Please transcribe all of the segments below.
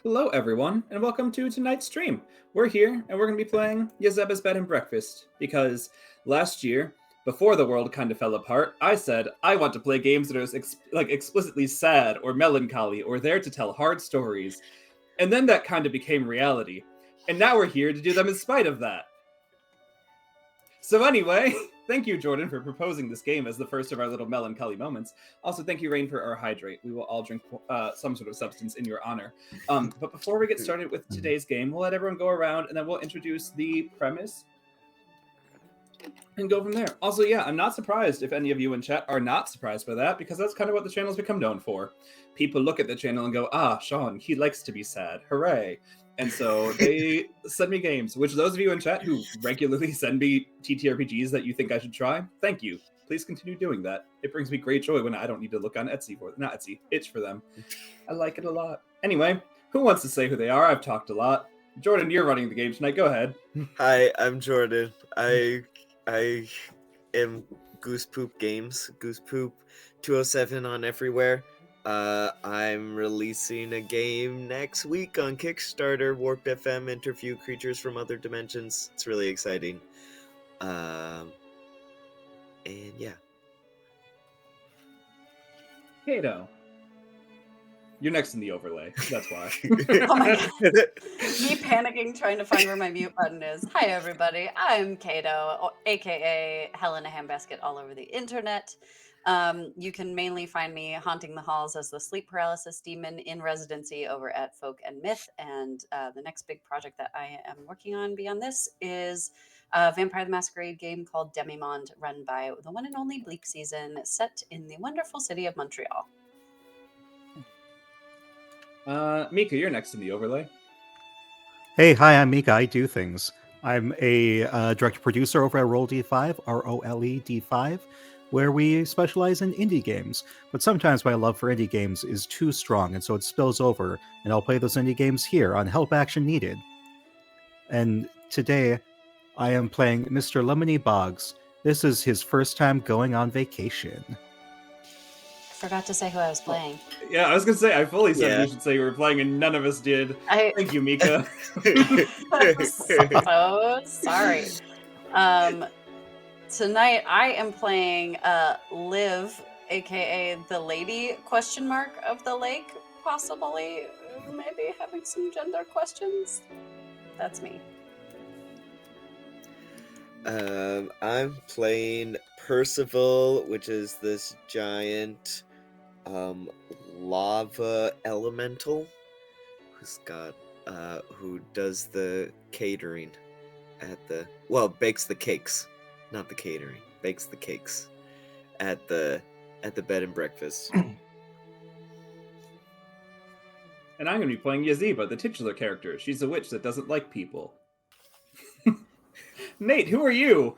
Hello, everyone, and welcome to tonight's stream. We're here, and we're going to be playing Yazeba's Bed and Breakfast, because last year, before the world kind of fell apart, I said I want to play games that are explicitly sad or melancholy or there to tell hard stories, and then that kind of became reality. And now we're here to do them in spite of that. So anyway, thank you, Jordan, for proposing this game as the first of our little melancholy moments. Also, thank you, Rain, for our hydrate. We will all drink some sort of substance in your honor. But before we get started with today's game, we'll let everyone go around, and then we'll introduce the premise and go from there. Also, yeah, I'm not surprised if any of you in chat are not surprised by that, because that's kind of what the channel's become known for. People look at the channel and go, Sean, he likes to be sad. Hooray. And so they send me games, which those of you in chat who regularly send me TTRPGs that you think I should try, thank you. Please continue doing that. It brings me great joy when I don't need to look on Etsy for not Etsy, Itch for them. I like it a lot. Anyway, who wants to say who they are? I've talked a lot. Jordan, you're running the game tonight. Go ahead. Hi, I'm Jordan. I am Goose Poop Games. Goose Poop 207 on everywhere. I'm releasing a game next week on Kickstarter. Warp FM interview creatures from other dimensions. It's really exciting. And yeah. Kato. You're next in the overlay. That's why. Oh my god. Me panicking trying to find where my mute button is. Hi everybody, I'm Kato, aka Helena Handbasket all over the internet. You can mainly find me haunting the halls as the sleep paralysis demon in residency over at Folk and Myth. And the next big project that I am working on beyond this is a Vampire the Masquerade game called Demimonde, run by the one and only Bleak Season, set in the wonderful city of Montreal. Mika, you're next in the overlay. Hey, hi, I'm Mika. I do things. I'm a director-producer over at Roll D5, ROLE D5, where we specialize in indie games. But sometimes my love for indie games is too strong, and so it spills over, and I'll play those indie games here on Help Action Needed. And today, I am playing Mr. Lemony Boggs. This is his first time going on vacation. Forgot to say who I was playing. Yeah, I was gonna say I fully said we should say you were playing, and none of us did. Thank you, Mika. So sorry. Tonight I am playing Liv, aka the lady of the lake, possibly maybe having some gender questions. That's me. I'm playing Percival, which is this giant lava elemental who does the catering at bakes the cakes, not the catering, bakes the cakes at the bed and breakfast. And I'm going to be playing Yazeba, the titular character. She's a witch that doesn't like people. Nate, who are you?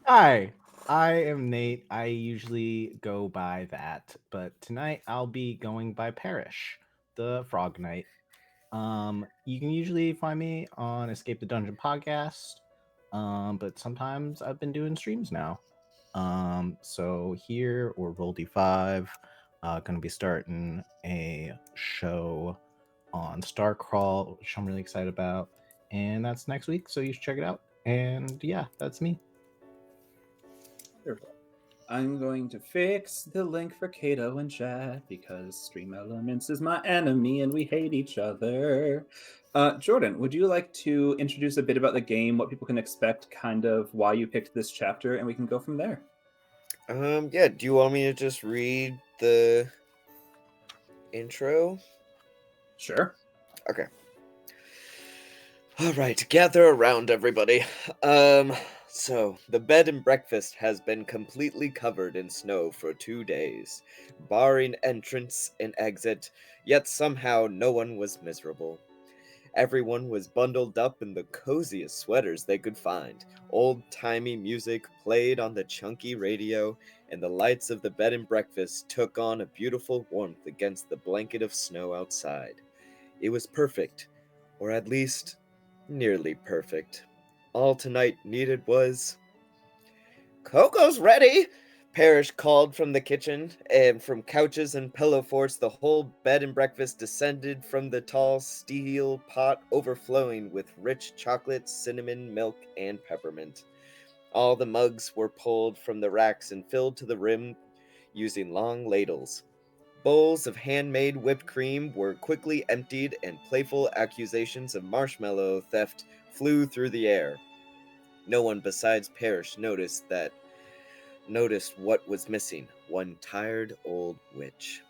Hi, I am Nate. I usually go by that, but tonight I'll be going by Parrish, the Frog Knight. You can usually find me on Escape the Dungeon podcast, but sometimes I've been doing streams now. So here or Roll D5, going to be starting a show on Starcrawl, which I'm really excited about, and that's next week. So you should check it out. And yeah, that's me. Wonderful. I'm going to fix the link for Kato in chat because Stream Elements is my enemy and we hate each other. Jordan, would you like to introduce a bit about the game, what people can expect, kind of why you picked this chapter, and we can go from there? Yeah, do you want me to just read the intro? Sure. Okay. All right, gather around, everybody. So, the bed and breakfast has been completely covered in snow for 2 days, barring entrance and exit, yet somehow no one was miserable. Everyone was bundled up in the coziest sweaters they could find. Old-timey music played on the chunky radio, and the lights of the bed and breakfast took on a beautiful warmth against the blanket of snow outside. It was perfect, or at least nearly perfect. All tonight needed was... Cocoa's ready! Parrish called from the kitchen, and from couches and pillow forts, the whole bed and breakfast descended from the tall steel pot overflowing with rich chocolate, cinnamon, milk, and peppermint. All the mugs were pulled from the racks and filled to the rim using long ladles. Bowls of handmade whipped cream were quickly emptied, and playful accusations of marshmallow theft flew through the air. No one besides Parrish noticed what was missing: one tired old witch.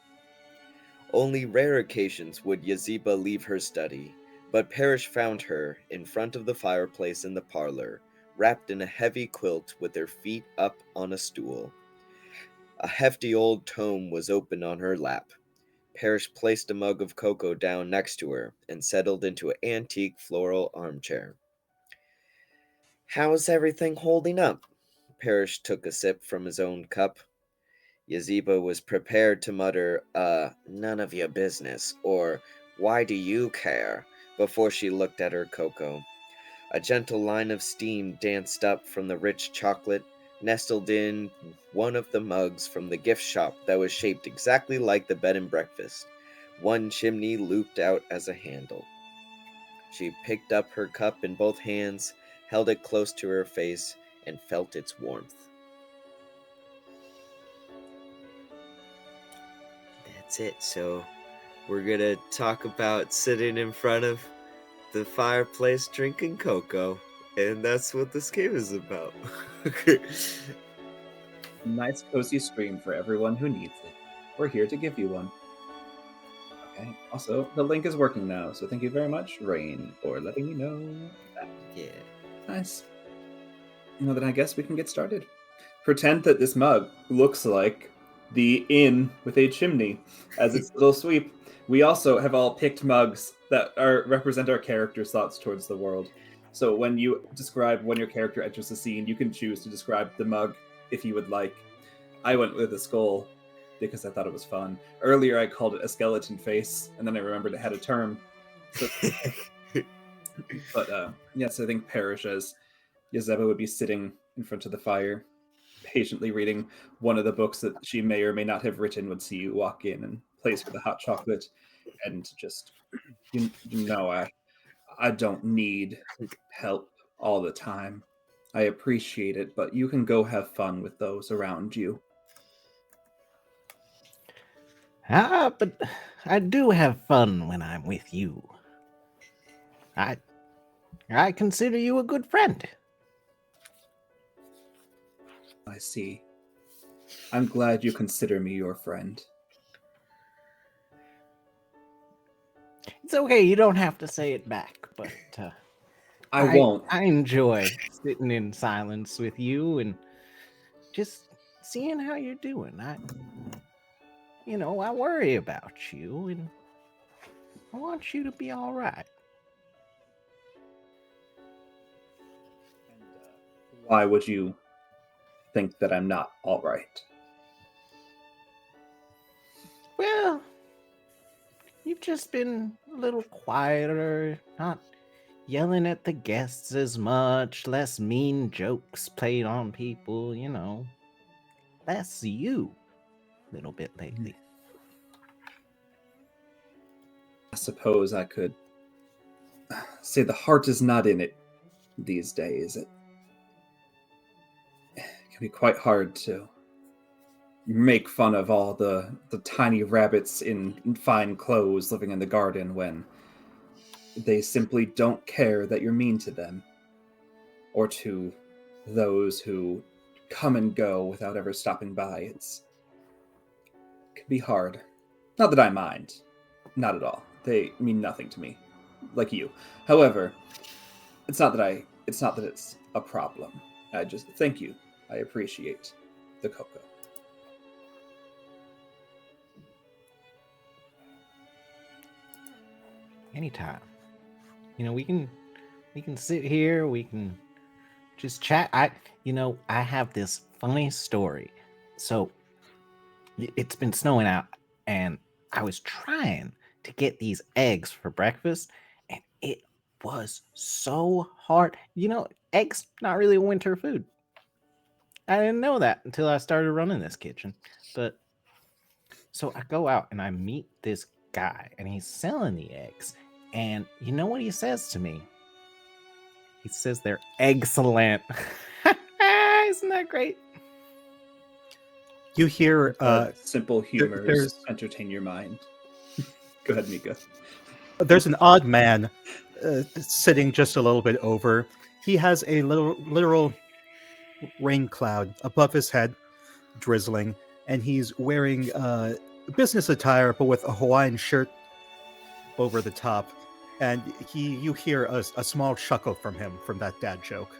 Only rare occasions would Yazeba leave her study, but Parrish found her in front of the fireplace in the parlor, wrapped in a heavy quilt with her feet up on a stool. A hefty old tome was open on her lap. Parrish placed a mug of cocoa down next to her and settled into an antique floral armchair. "How's everything holding up?" Parrish took a sip from his own cup. Yazeba was prepared to mutter, "None of your business," or "Why do you care?" before she looked at her cocoa. A gentle line of steam danced up from the rich chocolate, nestled in one of the mugs from the gift shop that was shaped exactly like the bed and breakfast. One chimney looped out as a handle. She picked up her cup in both hands, held it close to her face, and felt its warmth. That's it. So we're gonna talk about sitting in front of the fireplace drinking cocoa, and that's what this game is about. Nice cozy stream for everyone who needs it. We're here to give you one. Okay. Also, the link is working now, so thank you very much, Rain, for letting me know that. Yeah. Nice. Then I guess we can get started. Pretend that this mug looks like the inn with a chimney as its little sweep. We also have all picked mugs that represent our characters' thoughts towards the world. So when you describe when your character enters the scene, you can choose to describe the mug if you would like. I went with a skull because I thought it was fun. Earlier I called it a skeleton face, and then I remembered it had a term. So, but yes, I think Parrish as Yazeba would be sitting in front of the fire, patiently reading one of the books that she may or may not have written would see you walk in and place her the hot chocolate and just I don't need help all the time. I appreciate it, but you can go have fun with those around you. But I do have fun when I'm with you. I I consider you a good friend. I see. I'm glad you consider me your friend. It's okay, you don't have to say it back, but I won't. I enjoy sitting in silence with you and just seeing how you're doing. I worry about you and I want you to be all right. Why would you think that I'm not all right? Well, you've just been a little quieter, not yelling at the guests as much, less mean jokes played on people, less you a little bit lately. I suppose I could say the heart is not in it these days. It can be quite hard to make fun of all the tiny rabbits in fine clothes living in the garden when they simply don't care that you're mean to them, or to those who come and go without ever stopping by. It can be hard. Not that I mind. Not at all. They mean nothing to me. Like you. However, it's not that it's a problem. I just thank you. I appreciate the cocoa. Anytime. We can sit here, we can just chat. I have this funny story. So it's been snowing out and I was trying to get these eggs for breakfast and it was so hard. Eggs not really a winter food. I didn't know that until I started running this kitchen. But so I go out and I meet this guy, and he's selling the eggs. And you know what he says to me? He says they're excellent. Isn't that great? You hear simple humors there's- entertain your mind. Go ahead, Mika. there's an odd man sitting just a little bit over. He has a literal rain cloud above his head, drizzling, and he's wearing business attire, but with a Hawaiian shirt over the top. And you hear a small chuckle from him from that dad joke.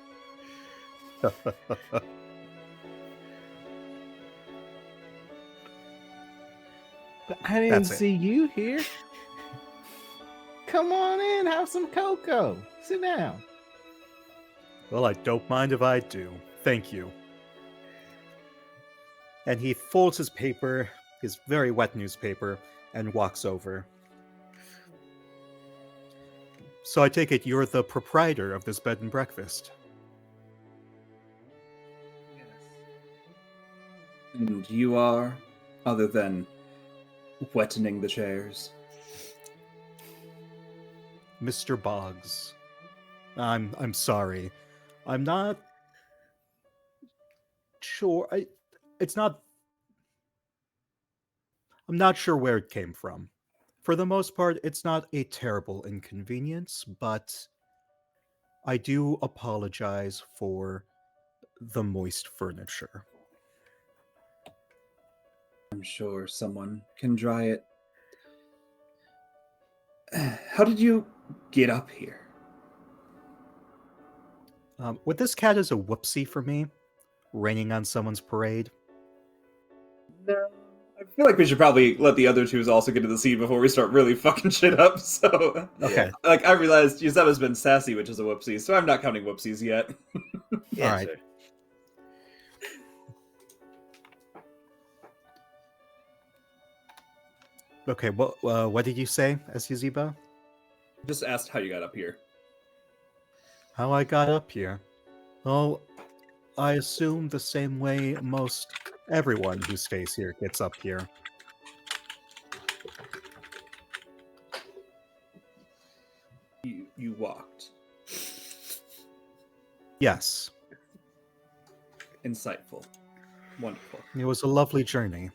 But I didn't That's it. see you here. Come on in, have some cocoa. Sit down. Well, I don't mind if I do. Thank you. And he folds his paper, his very wet newspaper, and walks over. So I take it you're the proprietor of this bed and breakfast. And you are, other than wettening the chairs. Mr. Boggs. I'm sorry. I'm not sure. I'm not sure where it came from. For the most part, it's not a terrible inconvenience, but I do apologize for the moist furniture. I'm sure someone can dry it. How did you get up here? With this cat is a whoopsie for me, raining on someone's parade. No. I feel like we should probably let the other twos also get to the scene before we start really fucking shit up. So, Okay. like, I realized Yazeba's been sassy, which is a whoopsie, so I'm not counting whoopsies yet. Yeah, Alright. sure. Okay, what did you say, Yazeba? Just asked how you got up here. How I got up here? Oh, I assume the same way most everyone who stays here gets up here. You walked. Yes, Insightful. Wonderful. it was a lovely journey.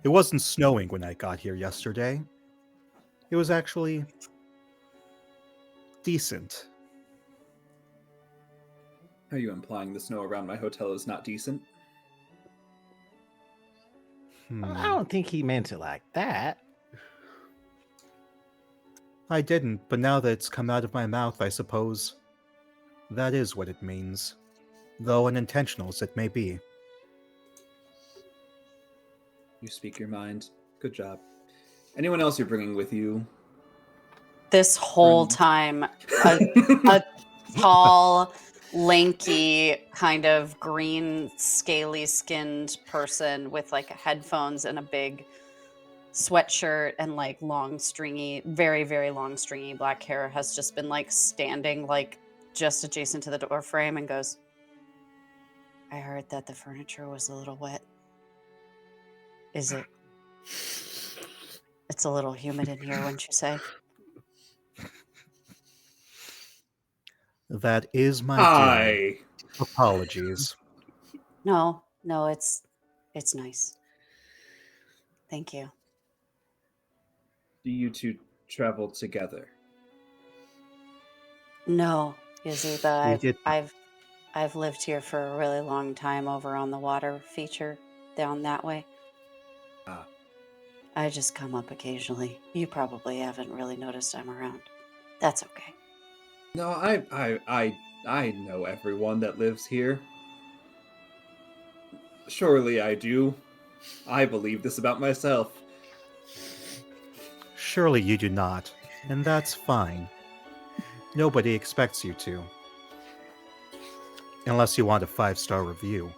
It wasn't snowing when I got here yesterday. It was actually decent. Are you implying the snow around my hotel is not decent? I don't think he meant it like that. I didn't, but now that it's come out of my mouth, I suppose that is what it means. Though unintentional as it may be. You speak your mind. Good job. Anyone else you're bringing with you? This whole Mm. time, a tall, lanky, kind of green, scaly skinned person with like headphones and a big sweatshirt and like long, stringy, very, very long, stringy black hair has just been like standing like just adjacent to the door frame and goes, I heard that the furniture was a little wet. Is it? It's a little humid in here, wouldn't you say? That is my doing. Hi. Apologies. No, it's nice. Thank you. Do you two travel together? No, Yazeba, We did- I've lived here for a really long time over on the water feature down that way. Ah. I just come up occasionally. You probably haven't really noticed I'm around. That's okay. No, I know everyone that lives here. Surely I do. I believe this about myself. Surely you do not, and that's fine. Nobody expects you to. Unless you want a 5-star review.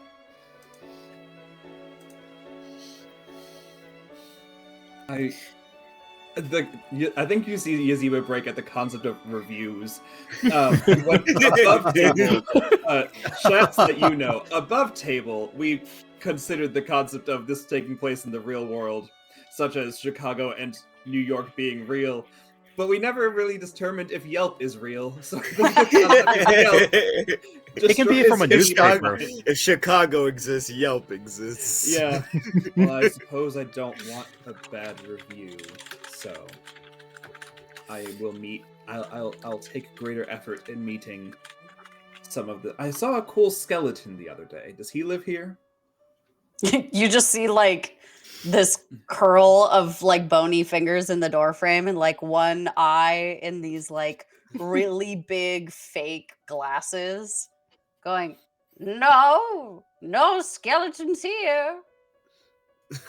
I think you see Yazeba break at the concept of reviews. And when above table, chats that you know, above table, we considered the concept of this taking place in the real world, such as Chicago and New York being real. But we never really determined if Yelp is real. So the concept of Yelp It can be destroys from a his newspaper. mind. If Chicago exists, Yelp exists. Yeah. Well, I suppose I don't want a bad review, so I will meet. I'll take greater effort in meeting some of the. I saw a cool skeleton the other day. Does he live here? You just see like this curl of like bony fingers in the door frame and like one eye in these like really big fake glasses going, no skeletons here. Well,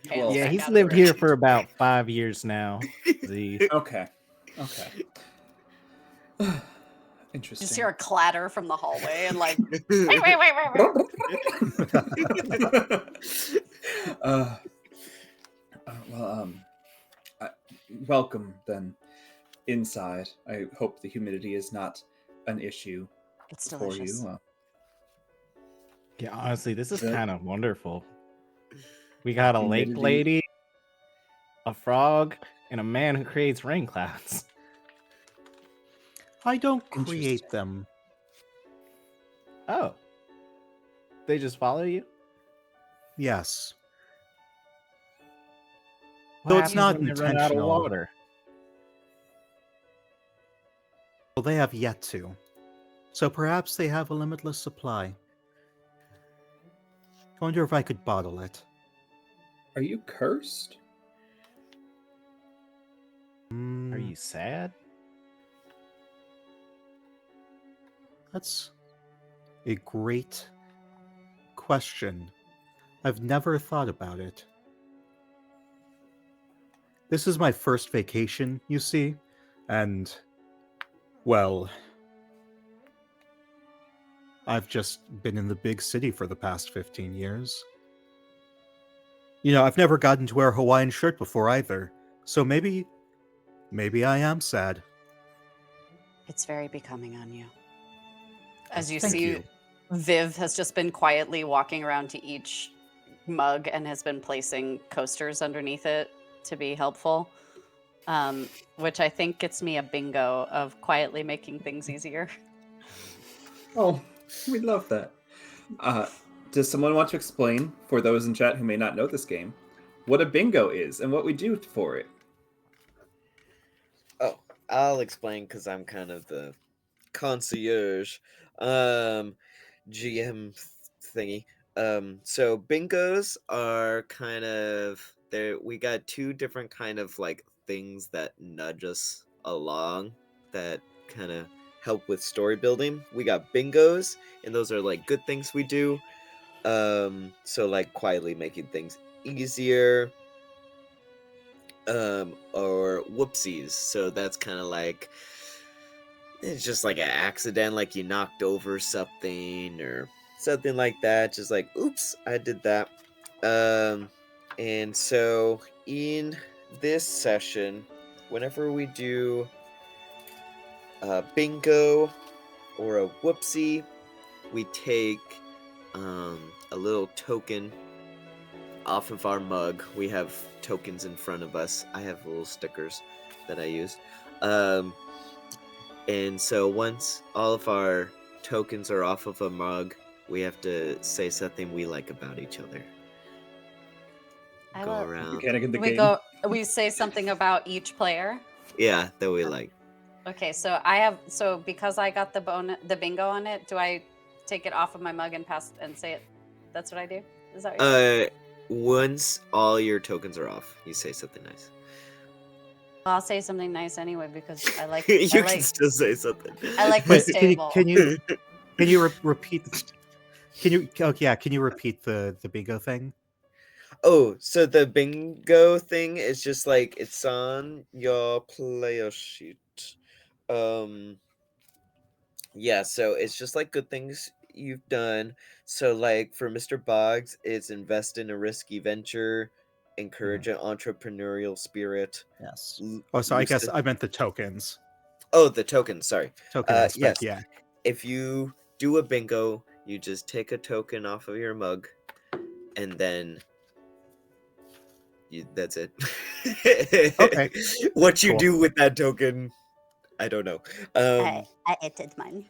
Hands Yeah, back he's out lived the here room. for about 5 years now. Z. Okay. You Interesting. just hear a clatter from the hallway and like, wait. uh, well, welcome then inside. I hope the humidity is not an issue It's for delicious. you. Yeah, honestly, this is The kind of wonderful. We got a lake humidity- lady, a frog, and a man who creates rain clouds. I don't create Interesting. them. Oh. They just follow you? Yes. What So it's happens not when they run out of intentional. water? Well, they have yet to. So perhaps they have a limitless supply. I wonder if I could bottle it. Are you cursed? Are you sad? That's a great question. I've never thought about it. This is my first vacation, you see, and, well, I've just been in the big city for the past 15 years. You know, I've never gotten to wear a Hawaiian shirt before either, so maybe I am sad. It's very becoming on you. As you Thank see, you. Viv has just been quietly walking around to each mug and has been placing coasters underneath it to be helpful, which I think gets me a bingo of quietly making things easier. Oh, we love that. Does someone want to explain, for those in chat who may not know this game, what a bingo is and what we do for it? Oh, I'll explain because I'm kind of the concierge, GM thingy. So bingos are kind of there. We got two different kind of like things that nudge us along that kind of help with story building. We got bingos, and those are like good things we do. So like quietly making things easier. Or whoopsies. So that's kind of like it's just like an accident, like you knocked over something or something like that. Just like, oops, I did that. And so in this session, whenever we do a bingo or a whoopsie, we take a little token off of our mug. We have tokens in front of us. I have little stickers that I use. And so once all of our tokens are off of a mug, we have to say something we like about each other. Go around. Mechanic in the We game. we say something about each player. Yeah, that we like. Okay, so because I got the bingo on it, do I take it off of my mug and pass and say it? That's what I do? Is that what you're saying? Once all your tokens are off, you say something nice. I'll say something nice anyway because I like You I can like still say something. I like Wait, this table. Can you repeat? Can you repeat the bingo thing? Oh, so the bingo thing is just like it's on your player sheet. Yeah, so it's just like good things you've done. So like for Mr. Boggs, it's invest in a risky venture. encourage an entrepreneurial spirit. Yes. l- Oh, so I guess lucid- I meant the tokens. Oh, the tokens. Sorry. Token aspect, Yes. yeah. If you do a bingo, you just take a token off of your mug, and then that's it. Okay, What you cool. do with that token, I don't know. I edited mine.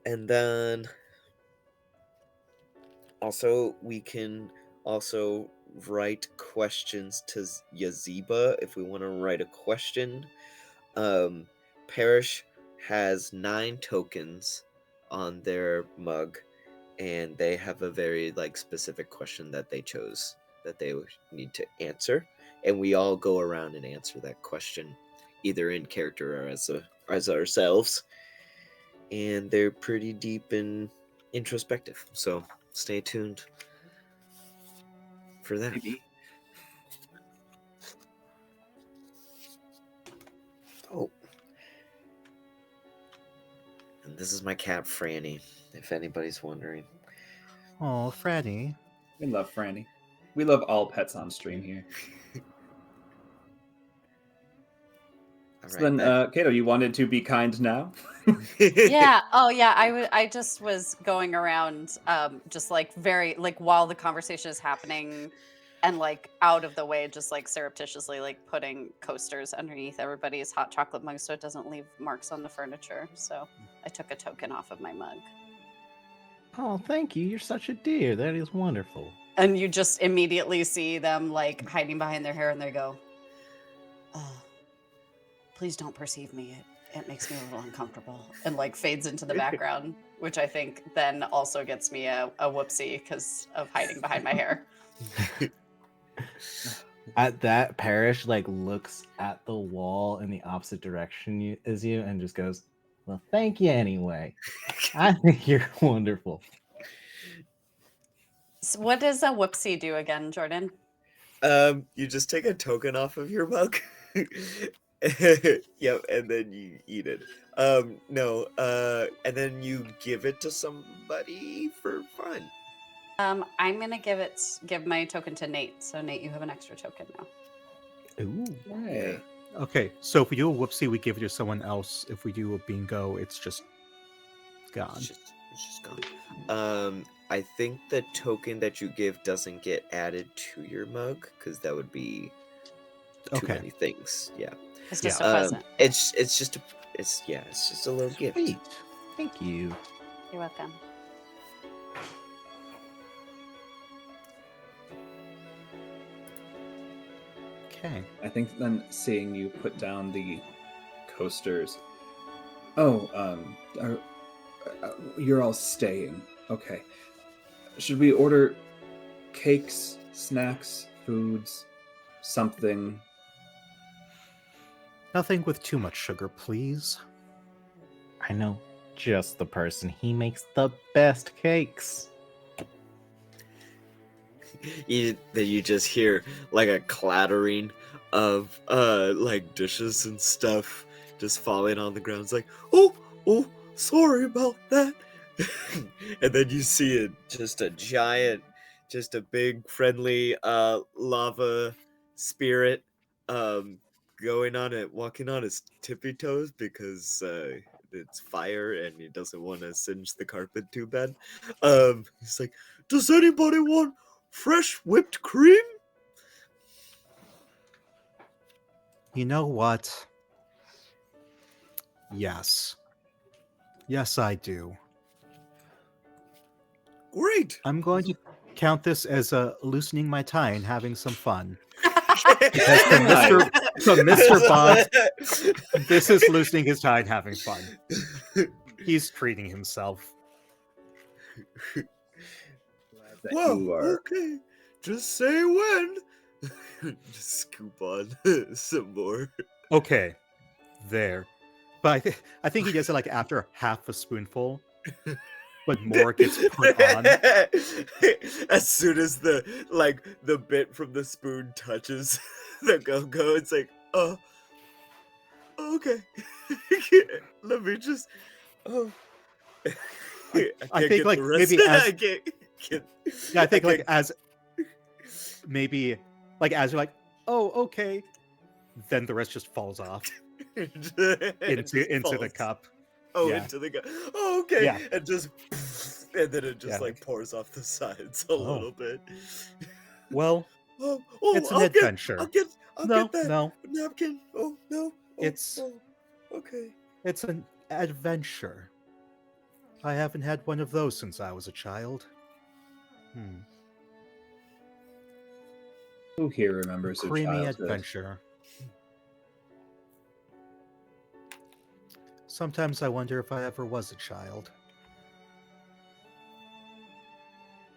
And then also we can also write questions to Yazeba if we want to write a question. Parish has 9 tokens on their mug, and they have a very specific question that they chose that they need to answer, and we all go around and answer that question either in character or as ourselves, and they're pretty deep and introspective, so stay tuned for that. Maybe. Oh, and this is my cat Franny, if anybody's wondering. Oh, Franny. We love Franny. We love all pets on stream here. All So right, then, Kato, you wanted to be kind now? Yeah. Oh, yeah. I just was going around, just very while the conversation is happening, and out of the way, just surreptitiously putting coasters underneath everybody's hot chocolate mug so it doesn't leave marks on the furniture. So I took a token off of my mug, Oh, thank you. You're such a dear. That is wonderful. and you just immediately see them hiding behind their hair, and they go, "Oh, please don't perceive me. It makes me a little uncomfortable," and fades into the background, which I think then also gets me a whoopsie because of hiding behind my hair. At that, Parrish looks at the wall in the opposite direction as you and just goes, "Well, thank you anyway. I think you're wonderful." So what does a whoopsie do again, Jordan? You just take a token off of your mug. Yep, and then you eat it. No, and then you give it to somebody for fun. I'm gonna give my token to Nate. So Nate, you have an extra token now. Ooh. Hey. Okay, so if we do a whoopsie, we give it to someone else. If we do a bingo, it's just gone. It's just gone. I think the token that you give doesn't get added to your mug because that would be too many things. Yeah. It's just Yeah. a present. It's just a little gift. Sweet. Thank you. You're welcome. Okay. I think then seeing you put down the coasters. Oh, you're all staying. Okay. Should we order cakes, snacks, foods, something? Nothing with too much sugar, please. I know just the person. He makes the best cakes. You just hear a clattering of dishes and stuff just falling on the ground. It's oh, sorry about that. And then you see it, just a giant, just a big friendly lava spirit walking on his tippy toes because it's fire and he doesn't want to singe the carpet too bad. He's like, does anybody want fresh whipped cream? You know what? Yes. Yes, I do. Great. I'm going to count this as loosening my tie and having some fun. Because for Mr. Bond, this is loosening his tie and having fun. He's treating himself. That Well, you are. okay. Just say when. Just scoop on some more. Okay, there. But I think he does it after half a spoonful, but more gets put on. As soon as the bit from the spoon touches the go-go, it's oh, okay. Let me just. Oh. I think maybe as I can't, yeah, I think maybe like as you're like, oh, okay, then the rest just falls off It into just the falls. cup. Oh, Yeah. into the gut. Oh, okay. Yeah. And just, and then it just Yeah, like pours off the sides a little bit. Well, Oh, it's an I'll adventure. get No, that no, napkin. Oh no. it's Okay. it's an adventure. I haven't had one of those since I was a child. Who here A remembers their creamy childhood? adventure. Sometimes I wonder if I ever was a child.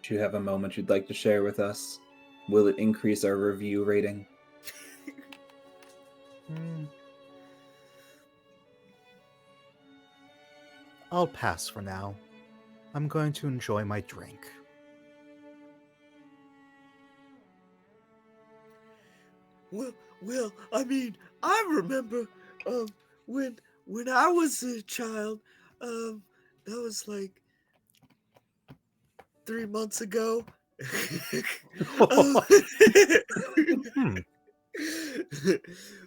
Do you have a moment you'd like to share with us? Will it increase our review rating? I'll pass for now. I'm going to enjoy my drink. Well, I mean, I remember when I was a child, that was like 3 months ago.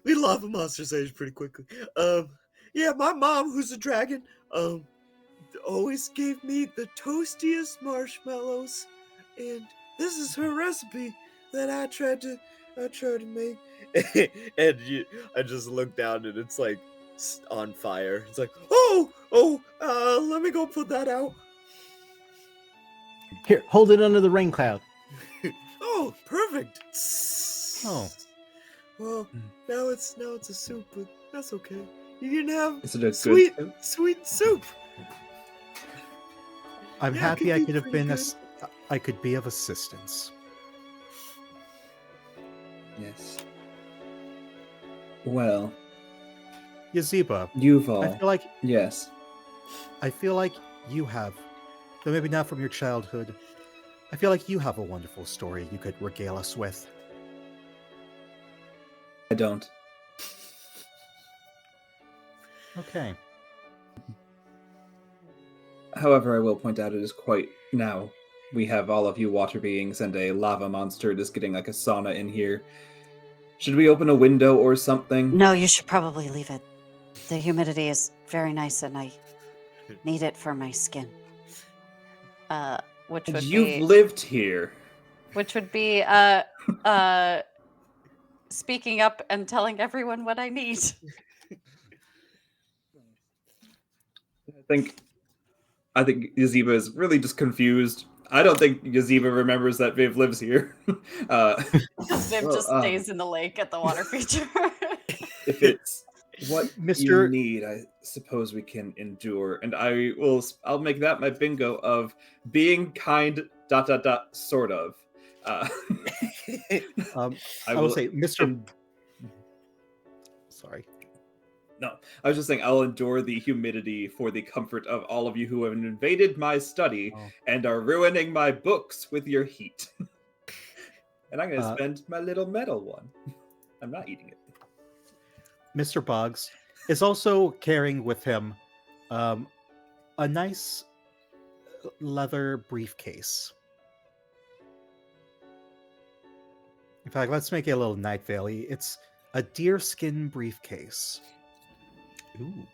We lava monsters age pretty quickly. Yeah, my mom, who's a dragon, always gave me the toastiest marshmallows, and this is her recipe that I tried to make. And I just look down and it's like on fire. It's like, let me go put that out. Here, hold it under the rain cloud. Oh, perfect. Oh. Well, now it's a soup, but that's okay. You can have Is it a sweet good soup. I'm Yeah, it happy could I be could have pretty been good. I could be of assistance. Yes. Well, Yazeba, Yuval. I Yes. feel like you have, though maybe not from your childhood, I feel like you have a wonderful story you could regale us with. I don't. Okay. However, I will point out it is quite now. We have all of you water beings and a lava monster just getting like a sauna in here. Should we open a window or something? No, you should probably leave it. The humidity is very nice and I need it for my skin. Which would You've be lived here. speaking up and telling everyone what I need. I think Yazeba is really just confused. I don't think Yazeba remembers that Viv lives here. Viv just stays in the lake at the water feature. If it's what you Mr. need, I suppose we can endure. And I'll make that my bingo of being kind, ... sort of. I will say, Mr. Sorry. No, I was just saying I'll endure the humidity for the comfort of all of you who have invaded my study and are ruining my books with your heat. And I'm going to spend my little metal one. I'm not eating it. Mr. Boggs is also carrying with him a nice leather briefcase. In fact, let's make it a little Night Valley. It's a deerskin briefcase. Ooh.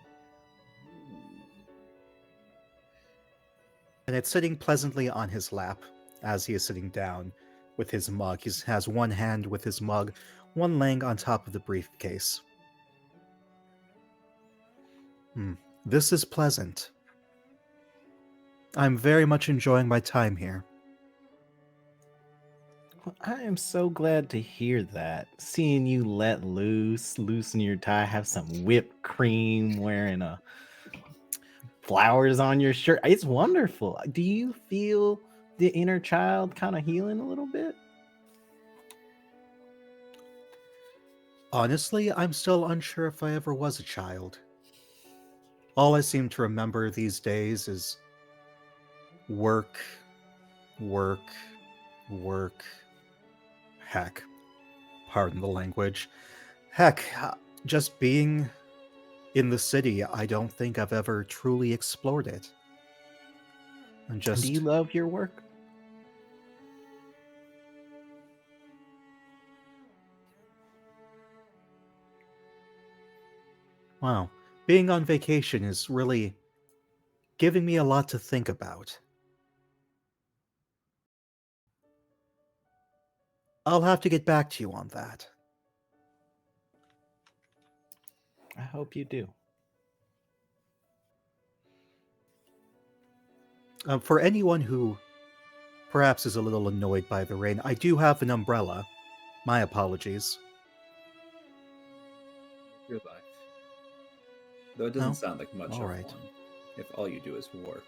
And it's sitting pleasantly on his lap as he is sitting down with his mug. He has one hand with his mug, one laying on top of the briefcase. This is pleasant. I'm very much enjoying my time here. Well, I am so glad to hear that. Seeing you let loosen your tie, have some whipped cream, wearing flowers on your shirt. It's wonderful. Do you feel the inner child kind of healing a little bit? Honestly, I'm still unsure if I ever was a child. All I seem to remember these days is work, work, work. Heck, pardon the language. Heck, just being in the city, I don't think I've ever truly explored it. And Do you love your work? Wow. Being on vacation is really giving me a lot to think about. I'll have to get back to you on that. I hope you do. For anyone who perhaps is a little annoyed by the rain, I do have an umbrella. My apologies. Your life. Though it doesn't Oh, sound like much all of right. one, if all you do is work.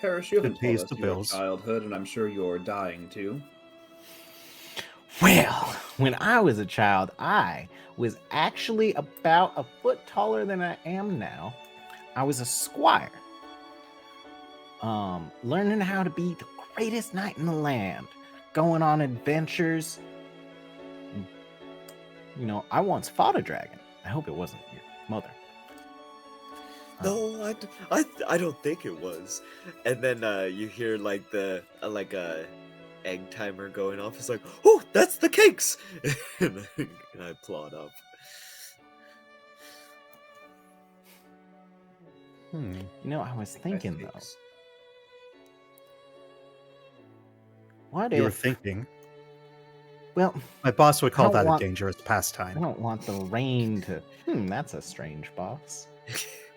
Parrish, you haven't told pays us the your bills. childhood, and I'm sure you're dying to. Well, when I was a child, I was actually about a foot taller than I am now. I was a squire. Learning how to be the greatest knight in the land, going on adventures. You know, I once fought a dragon. I hope it wasn't your mother. No, I don't think it was. And then you hear like the egg timer going off. It's like, oh, that's the cakes, and I plod up. You know, I was thinking though, Ethics. what You were if? thinking. Well, My boss would I call don't that want- a dangerous I pastime. don't want the rain to. That's a strange boss.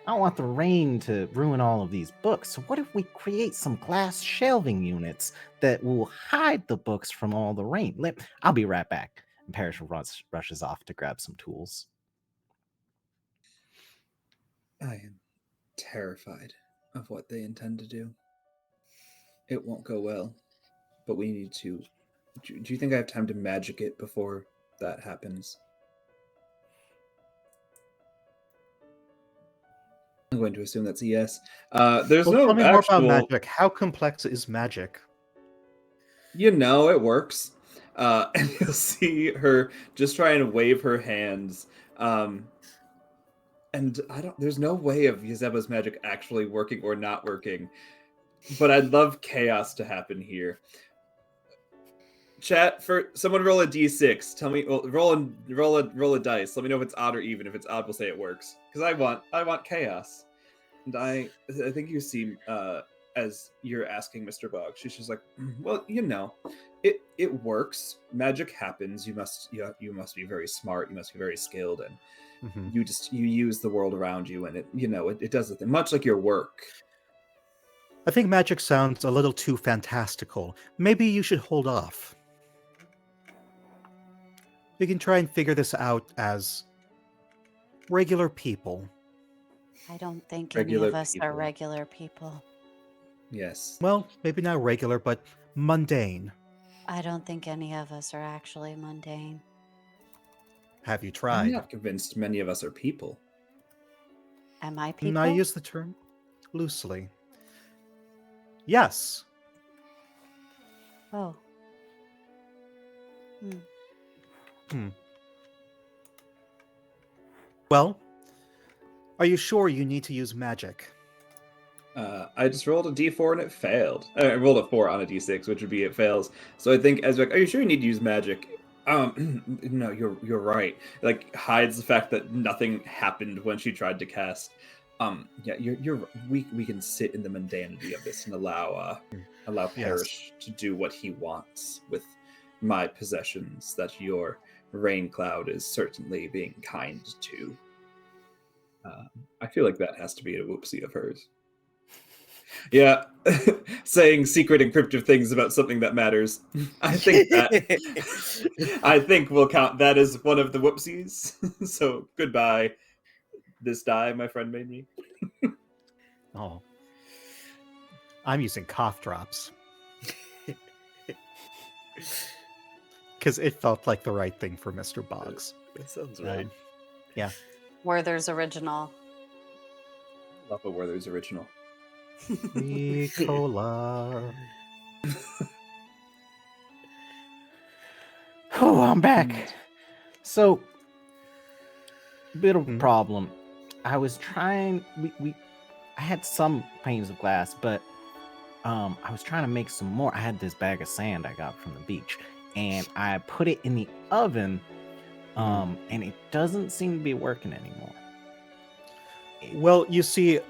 I don't want the rain to ruin all of these books. So what if we create some glass shelving units that will hide the books from all the rain? I'll be right back. And Parrish rushes off to grab some tools. I am terrified of what they intend to do. It won't go well, but we need to. Do you think I have time to magic it before that happens? I'm going to assume that's a yes. There's Well, no tell me more actual. about magic. How complex is magic? You know, it works. And you'll see her just try and wave her hands. And there's no way of Yazeba's magic actually working or not working. But I'd love chaos to happen here. Chat, for someone roll a d6. Tell me, well, roll a dice. Let me know if it's odd or even. If it's odd, we'll say it works. Because I want chaos. And I think you seem as you're asking Mr. Boggs, she's just like, well, you know, it works. Magic happens. You must be very smart. You must be very skilled, and you use the world around you, and it does the thing, much like your work. I think magic sounds a little too fantastical. Maybe you should hold off. We can try and figure this out as regular people. I don't think Regular any of us are people. regular people. Yes. Well, maybe not regular, but mundane. I don't think any of us are actually mundane. Have you I'm tried? not convinced many of us are people. Am I people? I use the term loosely. Yes. Oh. Well, are you sure you need to use magic? I just rolled a d4 and it failed. I rolled a 4 on a d6, which would be it fails. So I think as like, are you sure you need to use magic? No, you're right. Like hides the fact that nothing happened when she tried to cast. Yeah, we can sit in the mundanity of this and allow Parrish to do what he wants with my possessions that your rain cloud is certainly being kind to. I feel like that has to be a whoopsie of hers. Yeah, saying secret encryptive things about something that matters. I think we'll count that as one of the whoopsies. So goodbye. This die my friend made me. Oh. I'm using cough drops. Because it felt like the right thing for Mr. Boggs. That sounds right. Yeah. Werther's original. Love a Werther's original. Nicola. Oh, I'm back. So, bit of a problem. I was trying. I had some panes of glass, but I was trying to make some more. I had this bag of sand I got from the beach, and I put it in the oven. And it doesn't seem to be working anymore. Well, you see,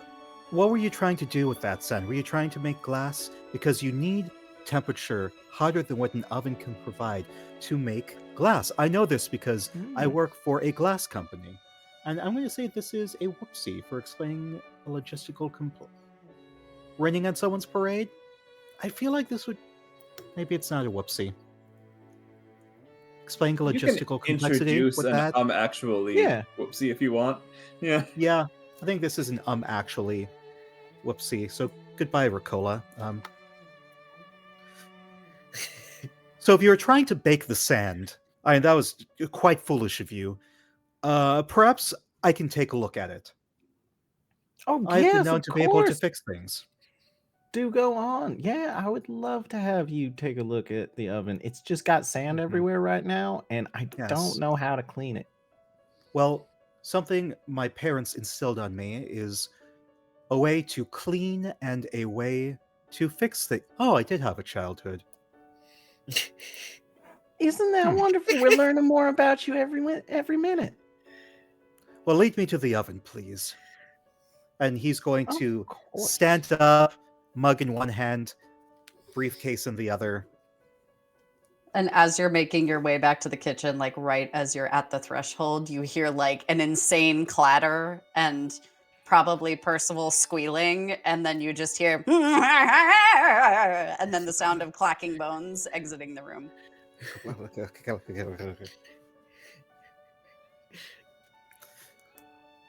what were you trying to do with that sand? Were you trying to make glass? Because you need temperature hotter than what an oven can provide to make glass. I know this because I work for a glass company. And I'm going to say this is a whoopsie for explaining a logistical raining on someone's parade. I feel like this would... Maybe it's not a whoopsie. Explaining the You can logistical complexity introduce with an that. actually Yeah. whoopsie if you want. Yeah. Yeah, I think this is an actually whoopsie. So goodbye, Ricola. So if you were trying to bake the sand, I mean, that was quite foolish of you. Perhaps I can take a look at it. Oh, I've been yes, known of to be able to course. fix things. Do go on. Yeah, I would love to have you take a look at the oven. It's just got sand everywhere right now, and I Yes. don't know how to clean it. Well, something my parents instilled on me is a way to clean and a way to fix things. Oh, I did have a childhood. Isn't that Hmm. wonderful? We're learning more about you every minute. Well, lead me to the oven, please. And he's going Of to course. stand up, mug in one hand, briefcase in the other. And as you're making your way back to the kitchen, like right as you're at the threshold, you hear like an insane clatter and probably Percival squealing, and then you just hear and then the sound of clacking bones exiting the room.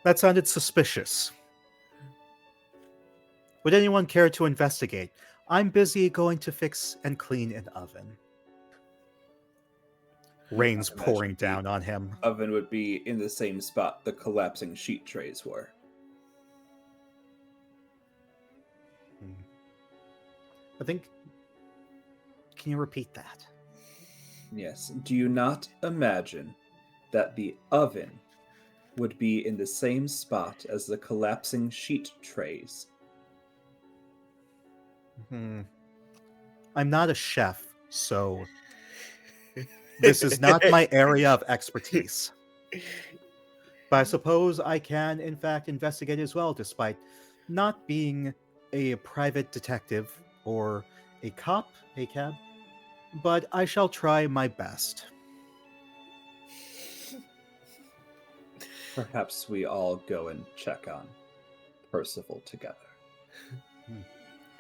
That sounded suspicious. Would anyone care to investigate? I'm busy going to fix and clean an oven. Rain's I imagine pouring the down on him. Oven would be in the same spot the collapsing sheet trays were. I think... Can you repeat that? Yes. Do you not imagine that the oven would be in the same spot as the collapsing sheet trays? I'm not a chef, so this is not my area of expertise. But I suppose I can, in fact, investigate as well, despite not being a private detective or a cop, a cab. But I shall try my best. Perhaps we all go and check on Percival together.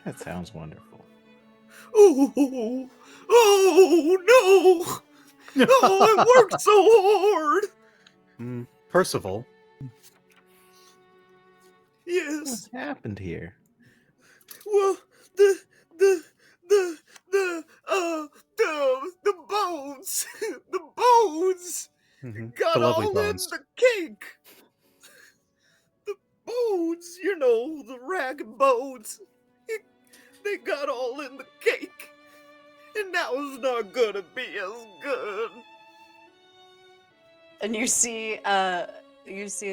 That sounds wonderful. Oh no! Oh, I worked so hard. Percival? Yes. What's happened here? Well, the bones, the bones got The lovely all bones. in the cake. The bones, you know, the ragged bones. They got all in the cake, and now it's not gonna be as good. And you see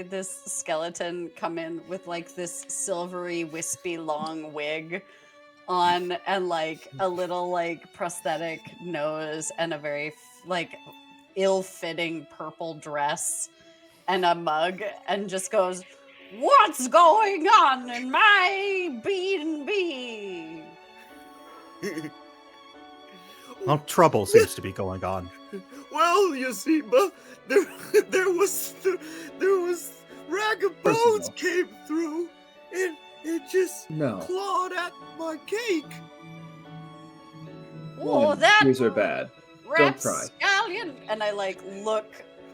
this skeleton come in with like this silvery, wispy, long wig on, and like a little like prosthetic nose, and a very like ill-fitting purple dress, and a mug, and just goes, "What's going on in my B&B?" Well, trouble seems to be going on. Well, Yazeba, there was ragged bones Percival. came through, and it just No. clawed at my cake. Oh, that These are bad. Don't cry. rapscallion! And I like look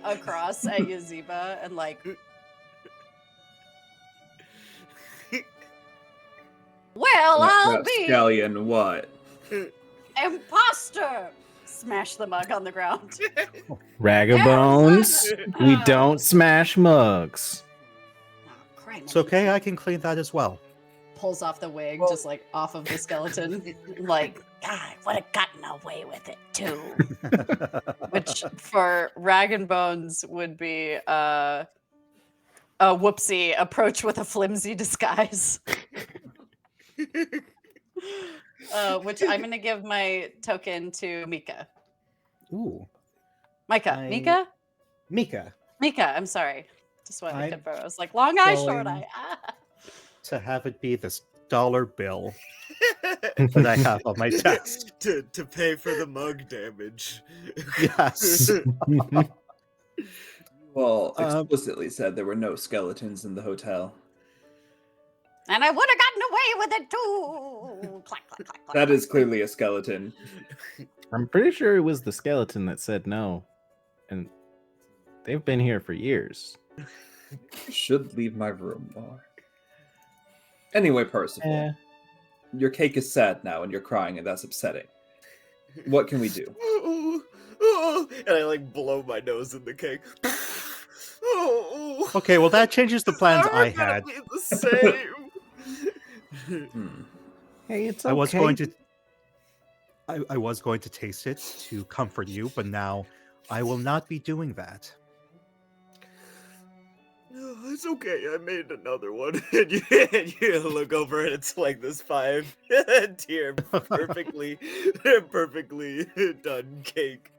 across at Yazeba and like, well, I'll be Scallion, what? imposter. Smash the mug on the ground. Ragabones, we don't smash mugs. Oh, crap. It's okay, I can clean that as well. Pulls off the wig, just like off of the skeleton. Like, God, would have gotten away with it too. Which for Rag and Bones would be a whoopsie approach with a flimsy disguise. Which I'm gonna give my token to Mika. Ooh. Micah. I- Mika? Mika, Mika, I'm sorry. Just wanted to I'm confirm. I was like, long eye, short going- eye. Ah. to have it be this dollar bill that I have on my desk. to pay for the mug damage. Yes. Well, Um, explicitly said there were no skeletons in the hotel. And I would have gotten away with it too. Clack, clack, clack, clack. That is clack. clearly a skeleton. I'm pretty sure it was the skeleton that said no, and they've been here for years. You should leave my room, Mark. Anyway, Percival, Eh, your cake is sad now and you're crying and that's upsetting. What can we do? And I like blow my nose in the cake. okay, well that changes the plans Never I gonna had. be the same. Hmm. hey, it's okay. I was going to I was going to taste it to comfort you, but now I will not be doing that. No, it's okay. I made another one, and you look over, and it's like this 5-tier perfectly done cake.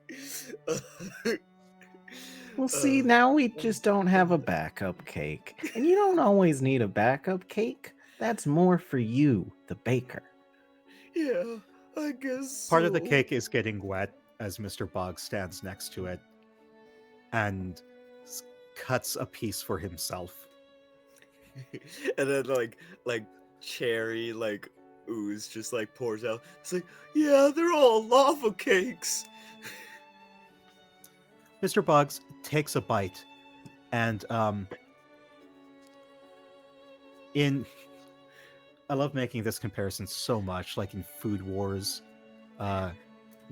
Well, see, now we just don't have a backup cake. And you don't always need a backup cake. That's more for you, the baker. Yeah, I guess. Part of the so. cake is getting wet as Mr. Boggs stands next to it and cuts a piece for himself. And then like cherry ooze just like pours out. It's like, yeah, they're all lava cakes. Mr. Boggs takes a bite and I love making this comparison so much, like in Food Wars,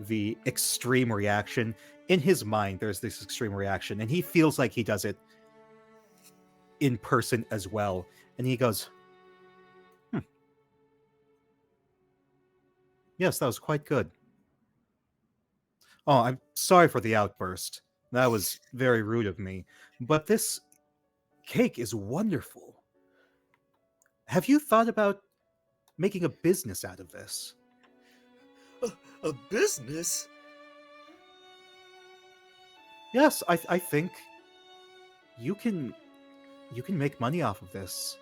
the extreme reaction. In his mind, there's this extreme reaction, and he feels like he does it in person as well. And he goes, yes, that was quite good. Oh, I'm sorry for the outburst. That was very rude of me. But this cake is wonderful. Have you thought about making a business out of this? A business? Yes, I think you can make money off of this.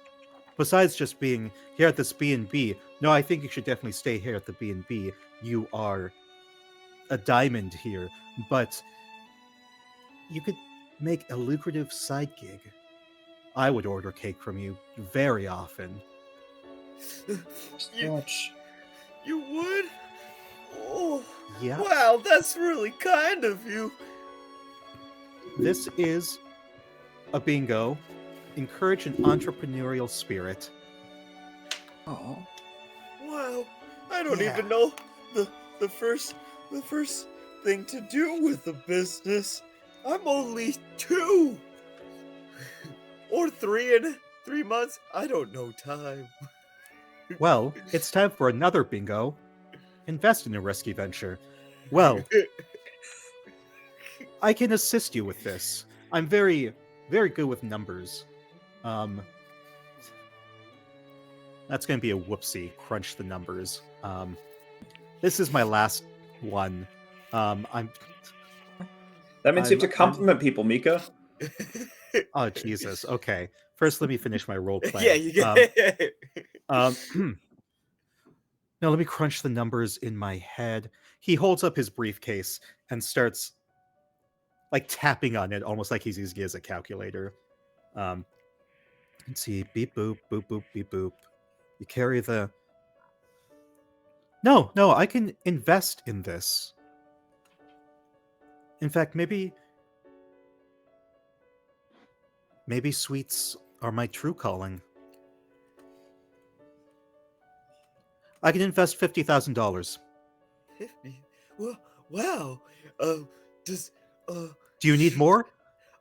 Besides just being here at this B&B, no, I think you should definitely stay here at the B&B. You are a diamond here, but you could make a lucrative side gig. I would order cake from you very often. You, Watch. you would? Oh, Yeah. wow, that's really kind of you. This is a bingo. Encourage an entrepreneurial spirit. Oh. Wow, I don't Yeah. even know the first thing to do with the business. I'm only 2 or 3 in 3 months. I don't know time. Well, it's time for another bingo. Invest in a risky venture. Well, I can assist you with this. I'm very, very good with numbers. That's going to be a whoopsie. Crunch the numbers. This is my last one. I'm. That means you have to I'm- compliment people, Mika. Oh Jesus. Okay. First, let me finish my role play. Yeah, you get. Now let me crunch the numbers in my head. He holds up his briefcase and starts like tapping on it, almost like he's using it as a calculator. Let's see, beep boop, boop boop, beep boop. You carry the. No, I can invest in this. In fact, maybe sweets are my true calling. I can invest $50,000. 50. Well, wow. Does Do you need more?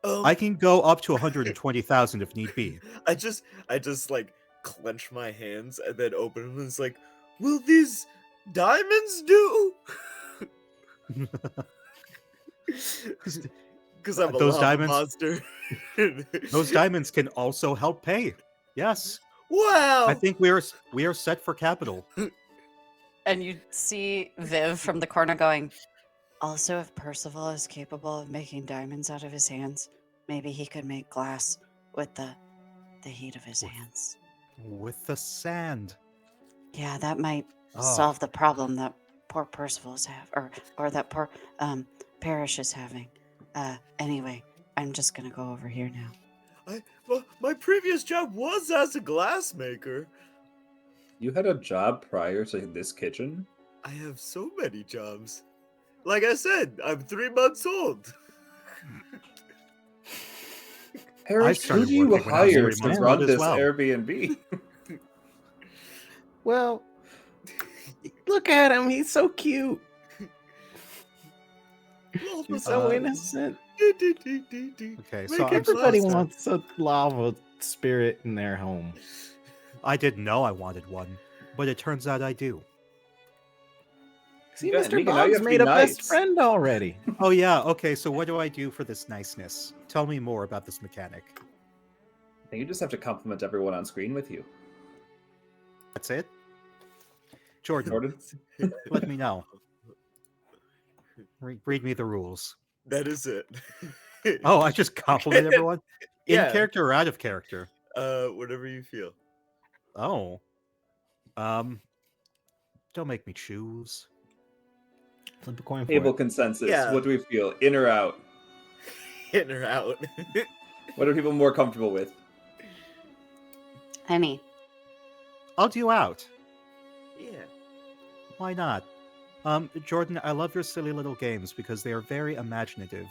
um I can go up to 120,000 if need be. I just like clench my hands and then open them and it's like, will these diamonds do? Because I'm a Those lava diamonds- monster. Those diamonds can also help pay. Yes, Wow. I think we are set for capital. And you see Viv from the corner going, Also, if Percival is capable of making diamonds out of his hands, maybe he could make glass with the heat of his hands. With the sand. Yeah, that might Oh, solve the problem that poor Percival is or that poor Parrish is having. Anyway, I'm just gonna go over here now. My previous job was as a glassmaker. You had a job prior to this kitchen? I have so many jobs. Like I said, I'm 3 months old. Parrish, who started do you working when I was hire 3 to months run old as this well. Airbnb? Well, look at him. He's so cute. He's so innocent. Okay, so Everybody wants a lava spirit in their home. I didn't know I wanted one, but it turns out I do. See, Yeah, Mr. Mika, now you Bob's have to be made a best nice. friend already. Oh yeah, okay, so what do I do for this niceness? Tell me more about this mechanic. I think you just have to compliment everyone on screen with you. That's it? Jordan, Jordan? let me know. Read me the rules. That is it. Oh, I just compliment everyone? In Yeah. character or out of character? Whatever you feel. Oh. Don't make me choose. Flip a coin for Table it. consensus. Yeah. What do we feel? In or out? In or out. What are people more comfortable with? Any. I'll do out. Yeah. Why not? Jordan, I love your silly little games because they are very imaginative.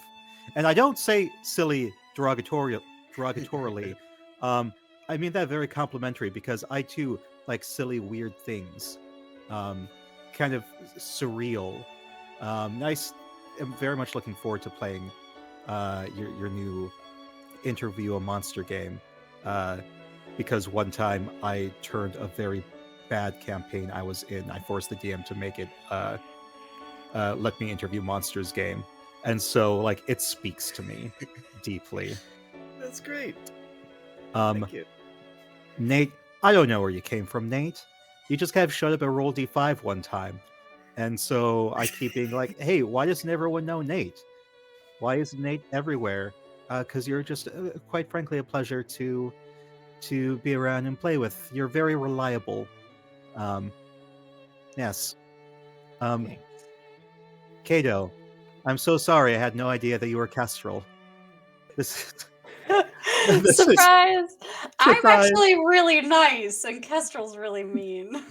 And I don't say silly derogatorily. I mean that very complimentary because I too like silly, weird things. Kind of surreal. Nice. I'm very much looking forward to playing your new Interview a Monster game. Because one time I turned a very bad campaign I was in. I forced the DM to make it Let Me Interview Monsters game. And so, like, it speaks to me deeply. That's great. Thank Thank you. Nate, I don't know where you came from, Nate. You just kind of showed up at Roll D5 one time. And so I keep being like, hey, why doesn't everyone know Nate? Why isn't Nate everywhere? Because you're just, quite frankly, a pleasure to be around and play with. You're very reliable. Yes. Thanks. Kato, I'm so sorry. I had no idea that you were Kestrel. This is Surprise! I'm Surprise. actually really nice, and Kestrel's really mean.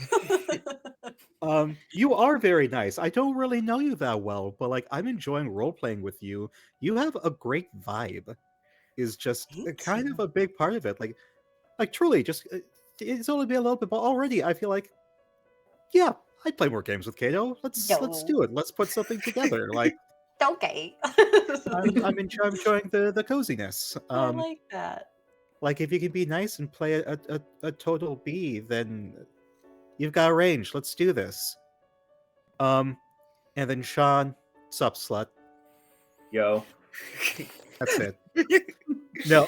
You are very nice. I don't really know you that well, but like I'm enjoying role playing with you. You have a great vibe. Is just Thank kind you. of a big part of it. Like truly, just it's only been a little bit, but already I feel like, yeah, I'd play more games with Kato. Let's No. do it. Let's put something together. Like Okay. I'm enjoying the coziness. I like that. Like if you can be nice and play a total B, then you've got a range. Let's do this. And then Sean, sup slut. Yo. That's it. No,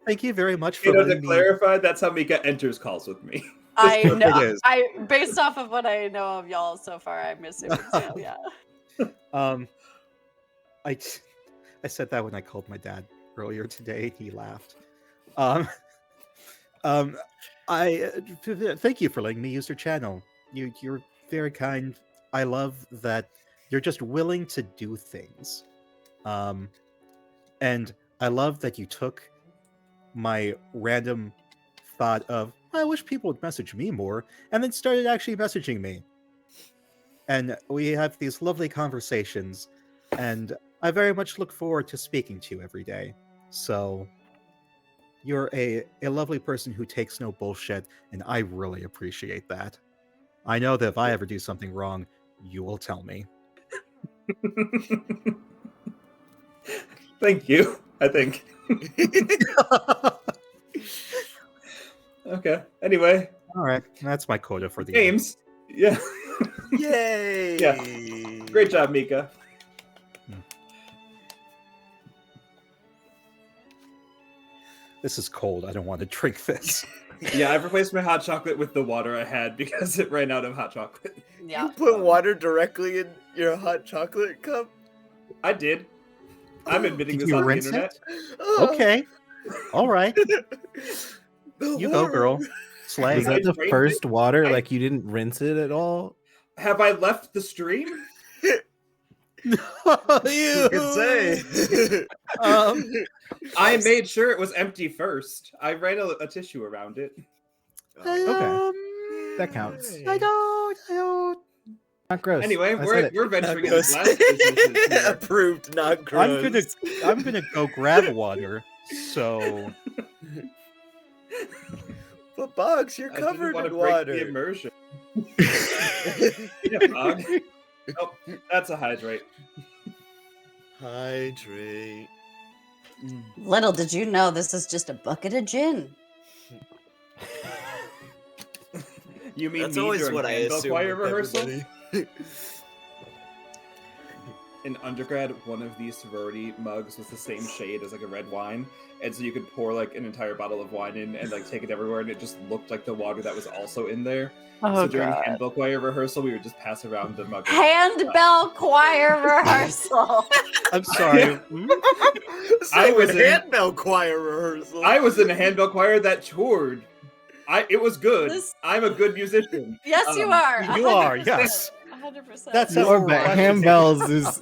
thank you very much for You know, to letting me. clarify, that's how Mika enters calls with me. I It know. is. Based off of what I know of y'all so far, I'm assuming so. Yeah. I said that when I called my dad earlier today. He laughed. I thank you for letting me use your channel. You're very kind. I love that you're just willing to do things. And I love that you took my random thought of, I wish people would message me more, and then started actually messaging me. And we have these lovely conversations, and I very much look forward to speaking to you every day. So you're a lovely person who takes no bullshit, and I really appreciate that. I know that if I ever do something wrong, you will tell me. Thank you, I think. Okay. Anyway, All right, that's my quota for the games. Yeah. Yay! Yeah. Great job, Mika. This is cold. I don't want to drink this. Yeah, I've replaced my hot chocolate with the water I had because it ran out of hot chocolate. Yeah. You put water directly in your hot chocolate cup? I did. I'm admitting Did this you on the rinse internet. it? Oh. Okay. All right. The You go, horror. girl. Was Slay. I that the drained first it. water? I- Like you didn't rinse it at all? Have I left the stream? You could say. I made sure it was empty first. I ran a tissue around it. Okay. That counts. I don't. Not gross. Anyway, I said it. we're Not venturing into gross. glass businesses here. Approved, not gross. I'm gonna go grab water. So But Boggs, you're I didn't covered want in to break water. the immersion. Yeah, Bog. Oh, that's a hydrate. Hydrate. Little did you know this is just a bucket of gin. You mean That's me always during what I handbell assume choir with rehearsal? everybody. In undergrad, one of these sorority mugs was the same shade as like a red wine, and so you could pour like an entire bottle of wine in and like take it everywhere, and it just looked like the water that was also in there. Oh, So during God. handbell choir rehearsal, we would just pass around the mug. Handbell choir rehearsal. I'm sorry. I was in in- handbell choir rehearsal. I was in a handbell choir that toured. It was good. This- I'm a good musician. Yes, you are. You are, 100%. yes. 100%. That's Your all right. handbells is.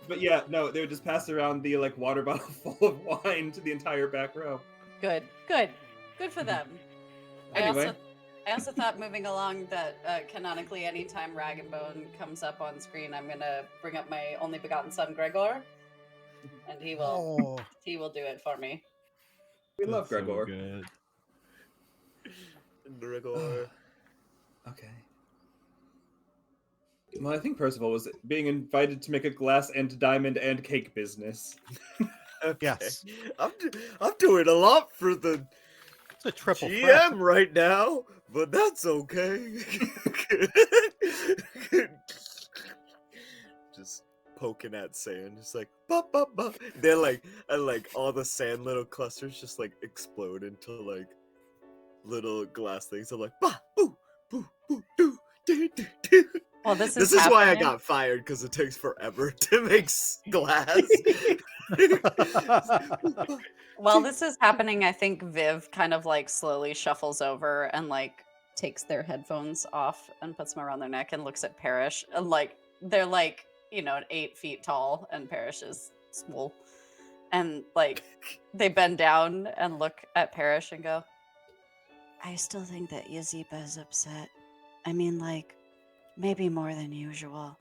But yeah, no, they would just pass around the like water bottle full of wine to the entire back row. Good for them. Anyway. I also thought moving along that canonically anytime Rag and Bone comes up on screen, I'm gonna bring up my only begotten son Gregor, and he will do it for me. We love That's so Gregor. good. Gregor. Okay. Well, I think Percival was being invited to make a glass and diamond and cake business. Yes. I'm doing a lot for the It's a triple GM threat. right now, but that's okay. Just poking at sand, just like ba ba ba. They're like, and like all the sand little clusters just like explode into like little glass things. I'm like ba boo boo boo doo doo doo doo. Well, this is why I happening. got fired, because it takes forever to make glass. While this is happening, I think Viv kind of like slowly shuffles over and like takes their headphones off and puts them around their neck and looks at Parrish. And like they're like, 8 feet tall and Parrish is small. And like they bend down and look at Parrish and go, I still think that Yazeba is upset. I mean, like, maybe more than usual.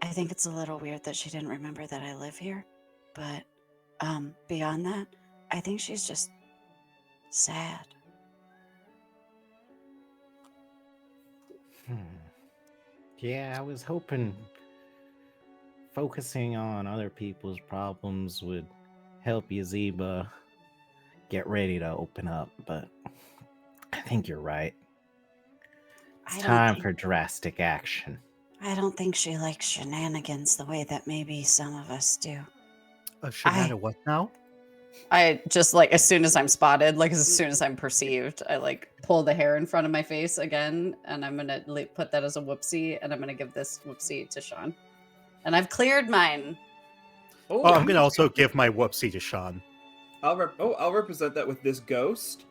I think it's a little weird that she didn't remember that I live here. But beyond that, I think she's just sad. Yeah, I was hoping focusing on other people's problems would help Yazeba get ready to open up, but I think you're right. It's time for drastic action. I don't think she likes shenanigans the way that maybe some of us do. Shenana, what now? I just like, as soon as I'm spotted, like as soon as I'm perceived, I like pull the hair in front of my face again, and I'm gonna put that as a whoopsie, and I'm gonna give this whoopsie to Sean. And I've cleared mine. Oh, I'm gonna also give my whoopsie to Sean. I'll represent that with this ghost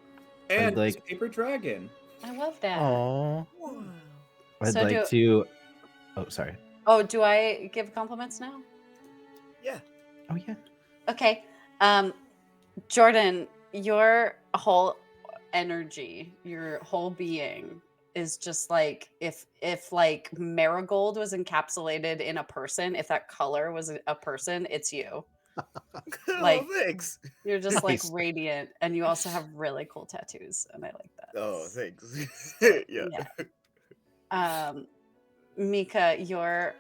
and this like- paper dragon. I love that. Oh, I'd So like to. Oh, sorry. Oh, do I give compliments now? Yeah. Oh, yeah. Okay. Jordan, your whole energy, your whole being is just like if like marigold was encapsulated in a person, if that color was a person, it's you. Like- Oh, thanks. You're just like Nice. radiant, and you also have really cool tattoos, and I like that. Oh, thanks. Yeah. Mika, your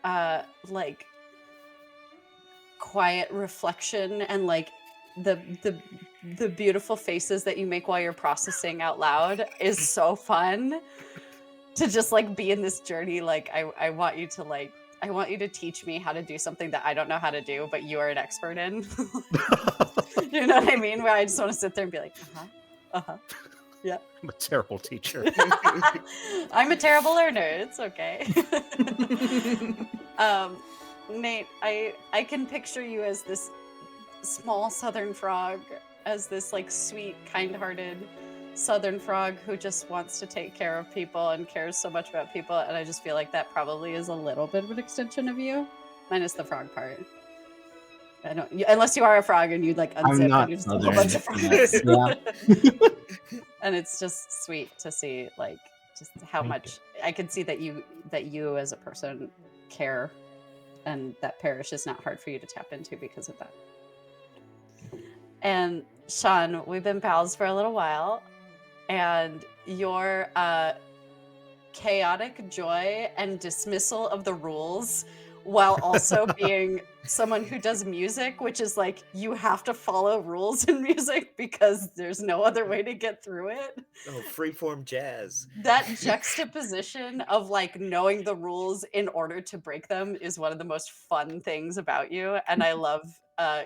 like quiet reflection and like the beautiful faces that you make while you're processing out loud is so fun to just like be in this journey. Like I want you to like I want you to teach me how to do something that I don't know how to do, but you are an expert in. You know what I mean? Where I just want to sit there and be like, yeah. I'm a terrible teacher. I'm a terrible learner. It's okay. Nate, I can picture you as this small southern frog, as this like sweet, kind-hearted southern frog who just wants to take care of people and cares so much about people, and I just feel like that probably is a little bit of an extension of you, minus the frog part. I don't, unless you are a frog and you like I'm unzip not and you're just a whole southern. bunch of frogs. Yeah. And it's just sweet to see like just how Thank much I can see that you as a person care, and that Parish is not hard for you to tap into because of that. And Sean, we've been pals for a little while, and your chaotic joy and dismissal of the rules while also being someone who does music, which is like you have to follow rules in music because there's no other way to get through it. Oh, freeform jazz. That juxtaposition of like knowing the rules in order to break them is one of the most fun things about you, and I love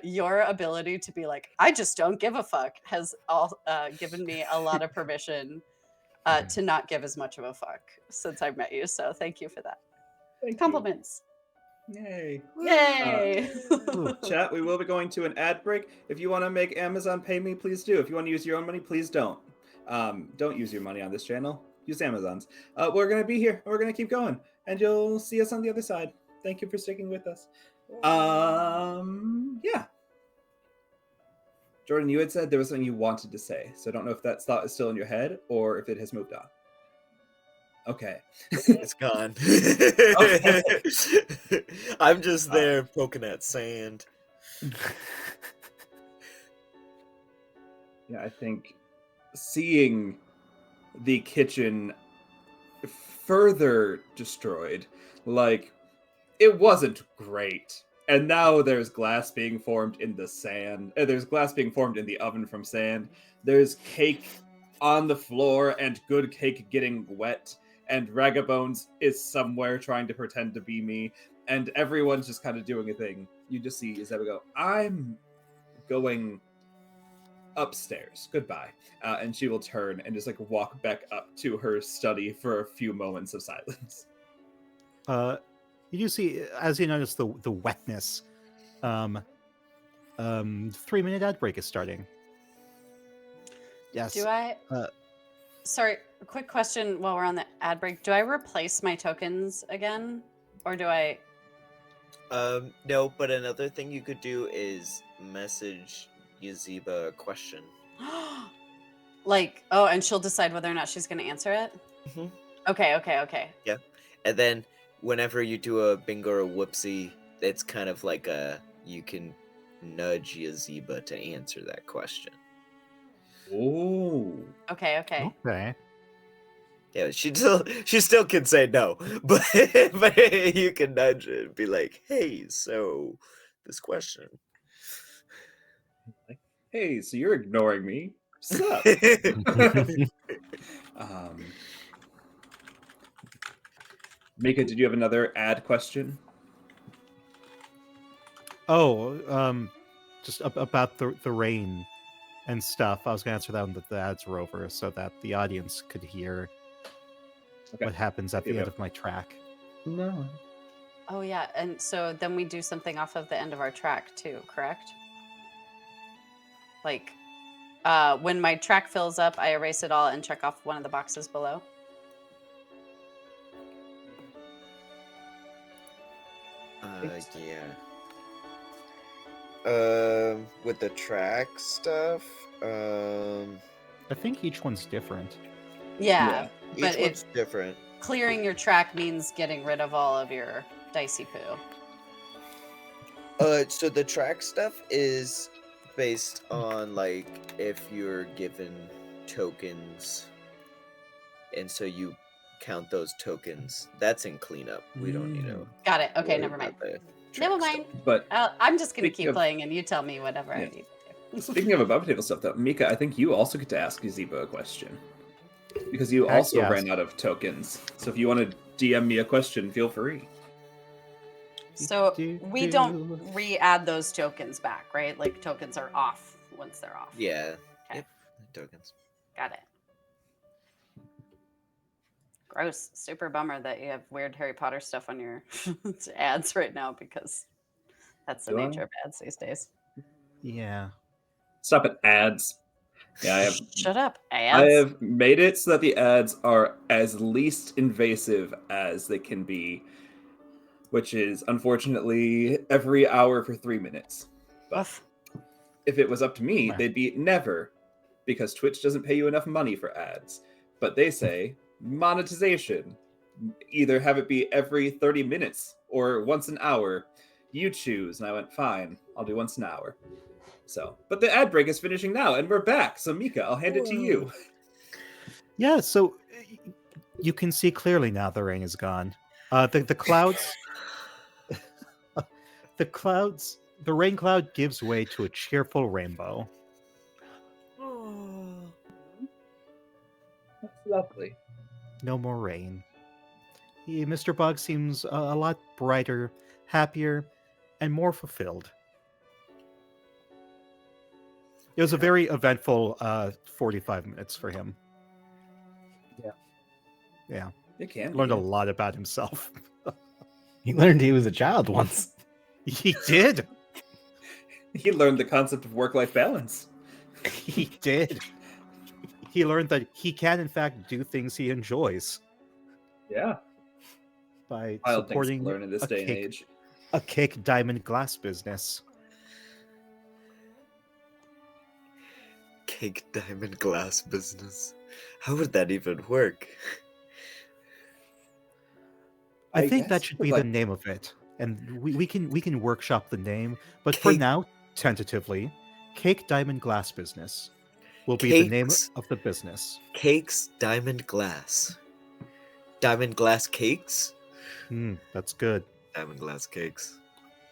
your ability to be like, I just don't give a fuck, has given me a lot of permission to not give as much of a fuck since I've met you. So thank you for that. Thank Compliments. you. Yay. Yay! Chat, we will be going to an ad break. If you want to make Amazon pay me, please do. If you want to use your own money, please don't. Don't use your money on this channel. Use Amazon's. We're going to be here. We're going to keep going. And you'll see us on the other side. Thank you for sticking with us. Yeah. Jordan, you had said there was something you wanted to say. So I don't know if that thought is still in your head or if it has moved on. Okay. It's gone. I'm just there poking at sand. Yeah, I think seeing the kitchen further destroyed, like, it wasn't great. And now there's glass being formed in the sand. There's glass being formed in the oven from sand. There's cake on the floor and good cake getting wet. And Ragabones is somewhere trying to pretend to be me. And everyone's just kind of doing a thing. You just see Yazeba go, I'm going upstairs. Goodbye. And she will turn and just like walk back up to her study for a few moments of silence. You do see, as you notice, the wetness. 3-minute ad break is starting. Yes. Do I? Sorry, a quick question while we're on the ad break. Do I replace my tokens again, or do I? No, but another thing you could do is message Yazeba a question. Like, oh, and she'll decide whether or not she's going to answer it? Mhm. Okay. Yeah. And then whenever you do a bingo or a whoopsie, it's kind of like you can nudge Yazeba to answer that question. Ooh. Okay. Okay. Yeah, she still can say no, but you can nudge it and be like, "Hey, so this question." Like, hey, so you're ignoring me? Sup? Mika, did you have another ad question? Oh, just about the rain and stuff. I was going to answer that when the ads were over so that the audience could hear what happens at the end of my track. No. Oh, yeah. And so then we do something off of the end of our track too, correct? Like, when my track fills up, I erase it all and check off one of the boxes below. Yeah. With the track stuff, I think each one's different. Yeah. But each one's different. Clearing your track means getting rid of all of your dicey poo. So the track stuff is based on like if you're given tokens, and so you count those tokens. That's in cleanup. We don't need to. Got it. Okay, worry never mind. about the Never track mind. stuff. But I'm just going to Speaking keep of- playing and you tell me whatever I Yeah. need to. speaking of above table stuff, though, Mika, I think you also get to ask Yazeba a question. Because you Heck also yes. ran out of tokens. So if you want to DM me a question, feel free. So Do, we do. don't re-add those tokens back, right? Like tokens are off once they're off. Yeah. Okay. Yep. Tokens. Got it. Gross. Super bummer that you have weird Harry Potter stuff on your ads right now because that's the Do I? nature of ads these days. Yeah. Stop it, ads. Yeah, Shut up, I ads. have made it so that the ads are as least invasive as they can be, which is unfortunately every hour for 3 minutes. But Woof. if it was up to me, Meh. they'd be never, because Twitch doesn't pay you enough money for ads. But they say monetization. Either have it be every 30 minutes or once an hour. You choose. And I went, fine, I'll do once an hour. So, but the ad break is finishing now, and we're back. So, Mika, I'll hand it to you. Yeah, so you can see clearly now the rain is gone. The clouds, the rain cloud gives way to a cheerful rainbow. That's lovely. No more rain. Mr. Bug seems a lot brighter, happier, and more fulfilled. It was a very eventful 45 minutes for him. Yeah. Yeah. It can Learned be. a lot about himself. He learned he was a child once. He did. He learned the concept of work-life balance. He did. He learned that he can, in fact, do things he enjoys Yeah. by Wild things to supporting learn in this day and age. a cake diamond glass business. Cake diamond glass business. How would that even work? I think that guess should with, be like, the name of it, and we can workshop the name. But for Cake- now, tentatively, cake diamond glass business will be the name Cakes. of the business. Cakes diamond glass. Diamond glass cakes? That's good. Diamond glass cakes.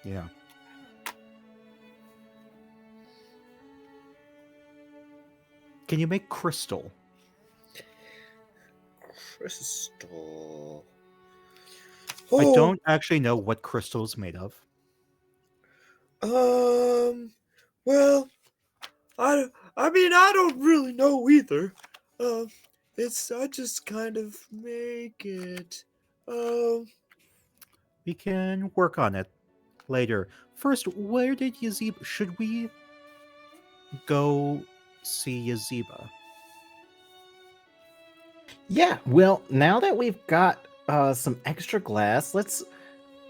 Yeah. Can you make crystal? Crystal. I Oh, don't actually know what crystal is made of. Well, I mean, I don't really know either. I just kind of make it. We can work on it later. First, where did Yazeba? Should we go see Yazeba? Yeah, well, now that we've got some extra glass, let's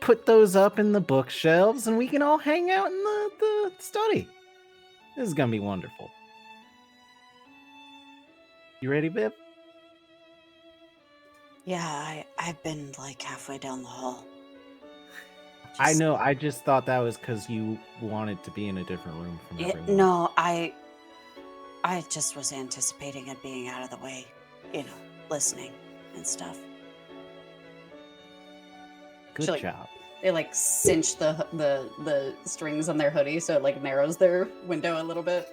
put those up in the bookshelves and we can all hang out in the study. This is gonna be wonderful. You ready, Bib? Yeah, I've been like halfway down the hall. I Just- know, I just thought that was because you wanted to be in a different room from everyone. No, I just was anticipating it being out of the way, listening and stuff. Good She, like, job. They like cinch the strings on their hoodie so it like narrows their window a little bit.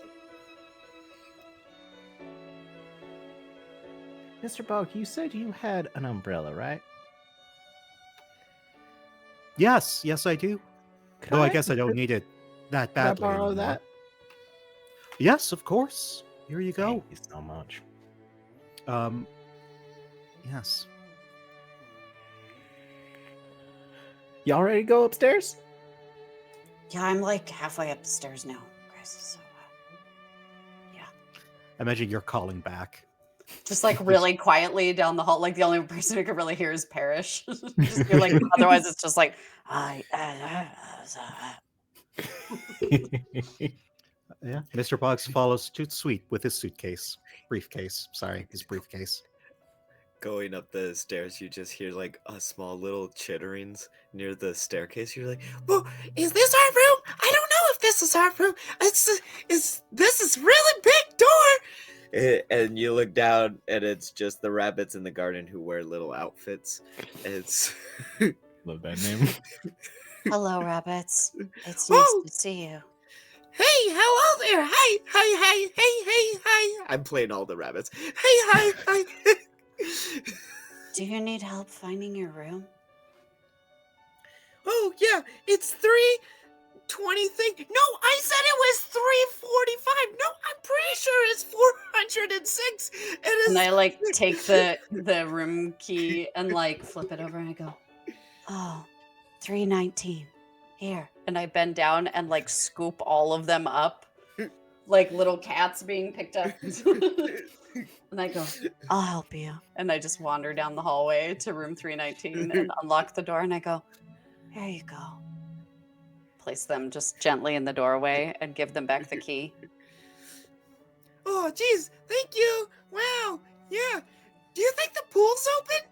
Mr. Bog, you said you had an umbrella, right? Yes, I do. Could Though I guess I don't need it that Could I badly borrow anymore. that? Yes, of course. Here you go. Thank you so much. Yes. Y'all ready to go upstairs? Yeah, I'm like halfway up the stairs now, guys. So Imagine you're calling back. just like really quietly down the hall, like the only person who can really hear is Parrish. Just feel like otherwise it's just like Yeah. Mr. Boggs follows suite with his briefcase. Sorry, his briefcase. Going up the stairs, you just hear like a small little chitterings near the staircase. You're like, "Well, is this our room? I don't know if this is our room. This is really big door." And you look down, and it's just the rabbits in the garden who wear little outfits. It's Love that name. hello, rabbits. It's nice Oh! to see you. Hey, hello there. Hi. I'm playing all the rabbits. Hey, hi. Do you need help finding your room? Oh, yeah, it's 3:20 thing. No, I said it was 3:45. No, I'm pretty sure it's 406. It is. And I like take the room key and like flip it over and I go, oh, 319. Here. And I bend down and like scoop all of them up like little cats being picked up. And I go, I'll help you. And I just wander down the hallway to room 319 and unlock the door and I go, here you go. Place them just gently in the doorway and give them back the key. Oh, geez, thank you. Wow, yeah. Do you think the pool's open?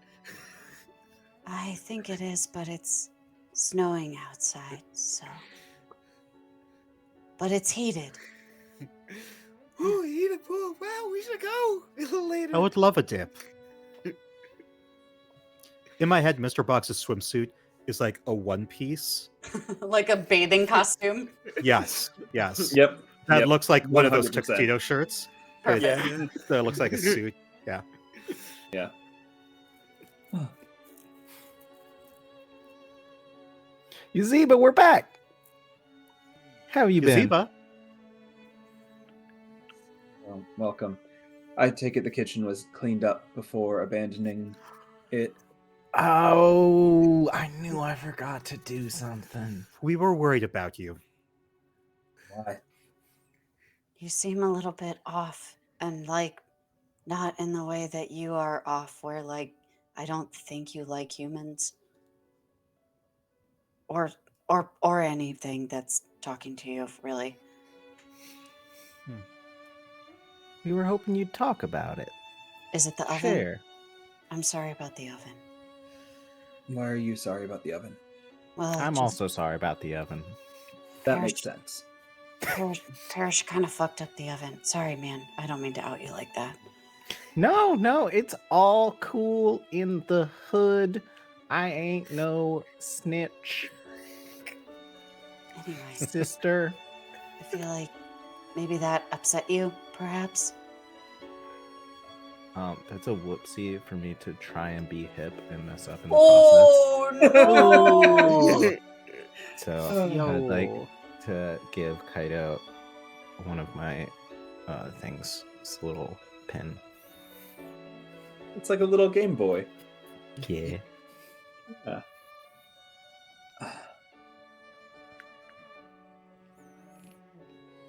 I think it is, but it's snowing outside, so. But it's heated. Oh, heated pool. Wow, we should go a little later. I would love a dip. In my head, Mr. Box's swimsuit is like a one piece. Like a bathing costume. Yes, yes. Yep. That yep. looks like one of those 100%. tuxedo shirts. Perfect. Yeah. That looks like a suit. Yeah. Yeah. Yazeba, we're back. How have you been? Yazeba, Well, welcome. I take it the kitchen was cleaned up before abandoning it. Oh, I knew I forgot to do something. we were worried about you. Why? You seem a little bit off and like not in the way that you are off, where like I don't think you like humans. Or anything that's talking to you, really. We were hoping you'd talk about it. Is it the oven? Share. I'm sorry about the oven. Why are you sorry about the oven? Well, I'm just- also sorry about the oven. That Parrish- makes sense. Parrish kind of fucked up the oven. Sorry, man. I don't mean to out you like that. No, it's all cool in the hood. I ain't no snitch, Anyway, sister. I feel like maybe that upset you, perhaps. That's a whoopsie for me to try and be hip and mess up in the no! process. So I'd like to give Kaido one of my things. This little pin. It's like a little Game Boy. Yeah.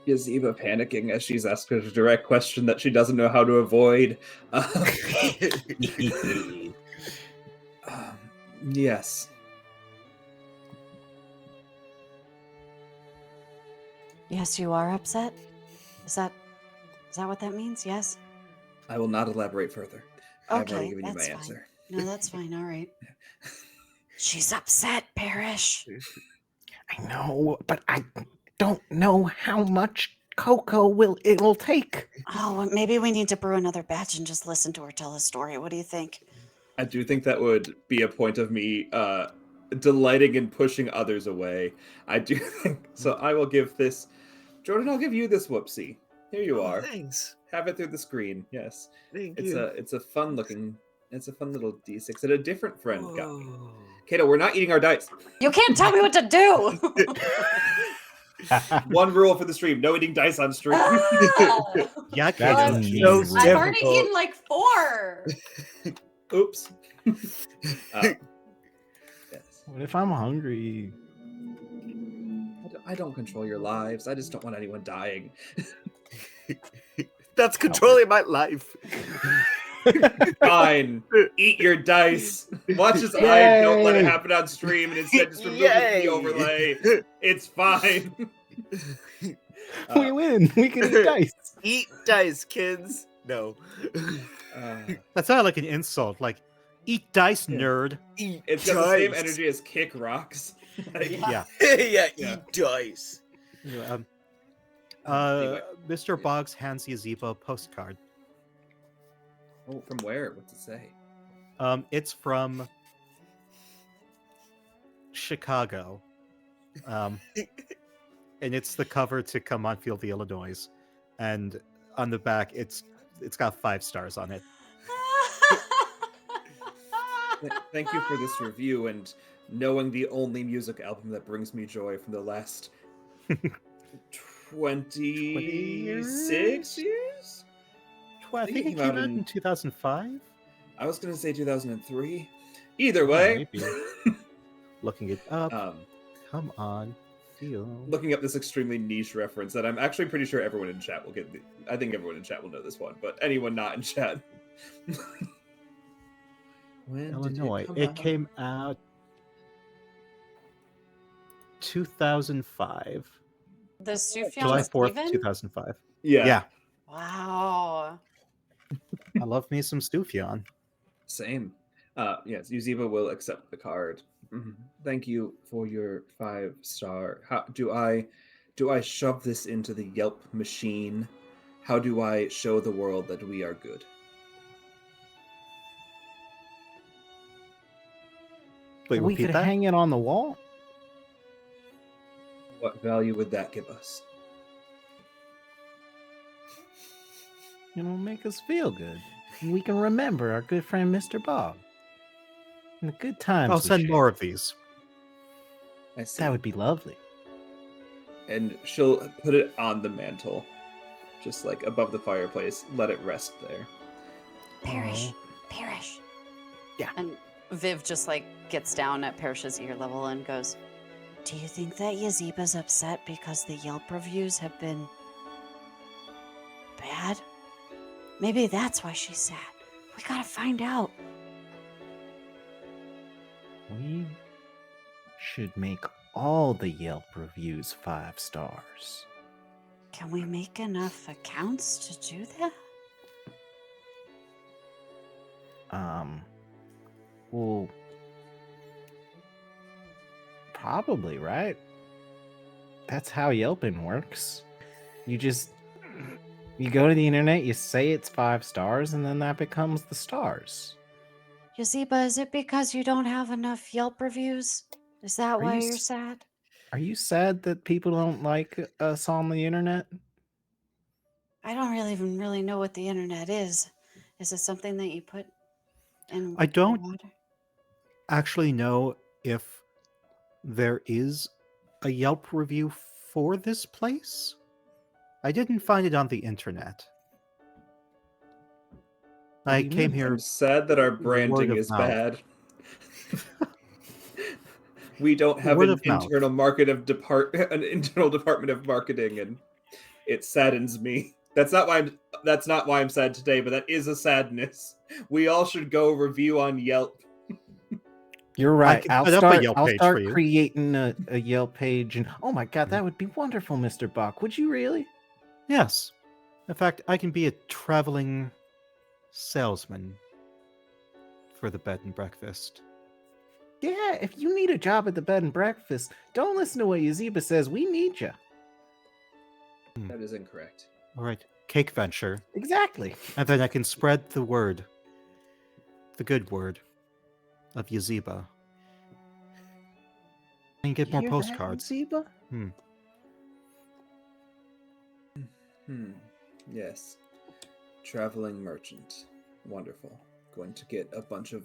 Yazeba panicking as she's asked a direct question that she doesn't know how to avoid. Yes. Yes, you are upset? Is that what that means? Yes? I will not elaborate further. I've already Okay, given you my that's fine. answer. No, that's fine. All right. She's upset, Parrish. I know, but I don't know how much cocoa it'll take. Oh, well, maybe we need to brew another batch and just listen to her tell a story. What do you think? I do think that would be a point of me delighting in pushing others away. I do think so. I will give this, Jordan. I'll give you this whoopsie. Here you are. Thanks. Have it through the screen. Yes, Thank it's you. a fun looking. It's a fun little D6 that a different friend got me. Whoa. Kato, we're not eating our dice. You can't tell me what to do. One rule for the stream: no eating dice on stream. Yeah, That's Kato. mean. Jesus. I've already difficult. eaten like 4. Oops. Yes. What if I'm hungry? I don't control your lives. I just don't want anyone dying. That's controlling my life. Fine. Eat your dice. Watch as I don't let it Yay. happen on stream and instead just remove it from Yay. the overlay. It's fine. We win. We can eat dice. Eat dice, kids. No. That sounded like an insult. Like, eat dice, Yeah. nerd. Eat It's got the same dice. energy as kick rocks. Like, Yeah. Yeah, Yeah. eat dice. Anyway. Mr. Boggs hands Yazeba a postcard. Oh, from where? What's it say? It's from Chicago. And it's the cover to Come On Feel the Illinois. And on the back, it's got 5 stars on it. Thank you for this review and knowing the only music album that brings me joy from the last 26 years? I think it came out in 2005. I was going to say 2003. Either Oh, way. maybe. Looking it up. Um, Come on. Feel. looking up this extremely niche reference that I'm actually pretty sure everyone in chat will get. I think everyone in chat will know this one, but anyone not in chat. When Illinois. did It came out 2005. The Sufjan July 4th, Stephen? 2005. Yeah. Yeah. Wow. I love me some Stufjan. Same. Yes, Yazeba will accept the card. Mhm. Thank you for your 5-star. How do I shove this into the Yelp machine? How do I show the world that we are good? Wait, we repeat could that? hang it on the wall. What value would that give us? Make us feel good. And we can remember our good friend Mr. Bob. And the good times. I'll we send shared. more of these. I see. That would be lovely. And she'll put it on the mantle, just like above the fireplace. Let it rest there. Parrish. Parrish. Yeah. And Viv just like gets down at Parrish's ear level and goes, "Do you think that Yazeba's upset because the Yelp reviews have been bad? Maybe that's why she's sad. We gotta find out." We should make all the Yelp reviews 5 stars. Can we make enough accounts to do that? Well, probably, right? That's how Yelping works. You go to the internet, you say it's 5 stars, and then that becomes the stars. Yazeba, is it because you don't have enough Yelp reviews? Is that why you're sad? Are you sad that people don't like us on the internet? I don't even really know what the internet is. Is it something that you put in I don't water? actually know if there is a Yelp review for this place. I didn't find it on the internet. I came here. I'm sad that our word branding of is mouth. bad. We don't have Word an of mouth. internal department of marketing, and it saddens me. That's not why I'm sad today, but that is a sadness. We all should go review on Yelp. You're right. can I'll put up a start. Yelp I'll page start for you. creating a Yelp page, and oh my god, that would be wonderful, Mr. Buck. Would you really? Yes. In fact, I can be a traveling salesman for the bed and breakfast. Yeah. If you need a job at the bed and breakfast, don't listen to what Yazeba says. We need you. That is incorrect. All right. Cake venture. Exactly. And then I can spread the word. The good word of Yazeba. And get You more hear that, postcards. Yazeba? Yes. Traveling merchant. Wonderful. Going to get a bunch of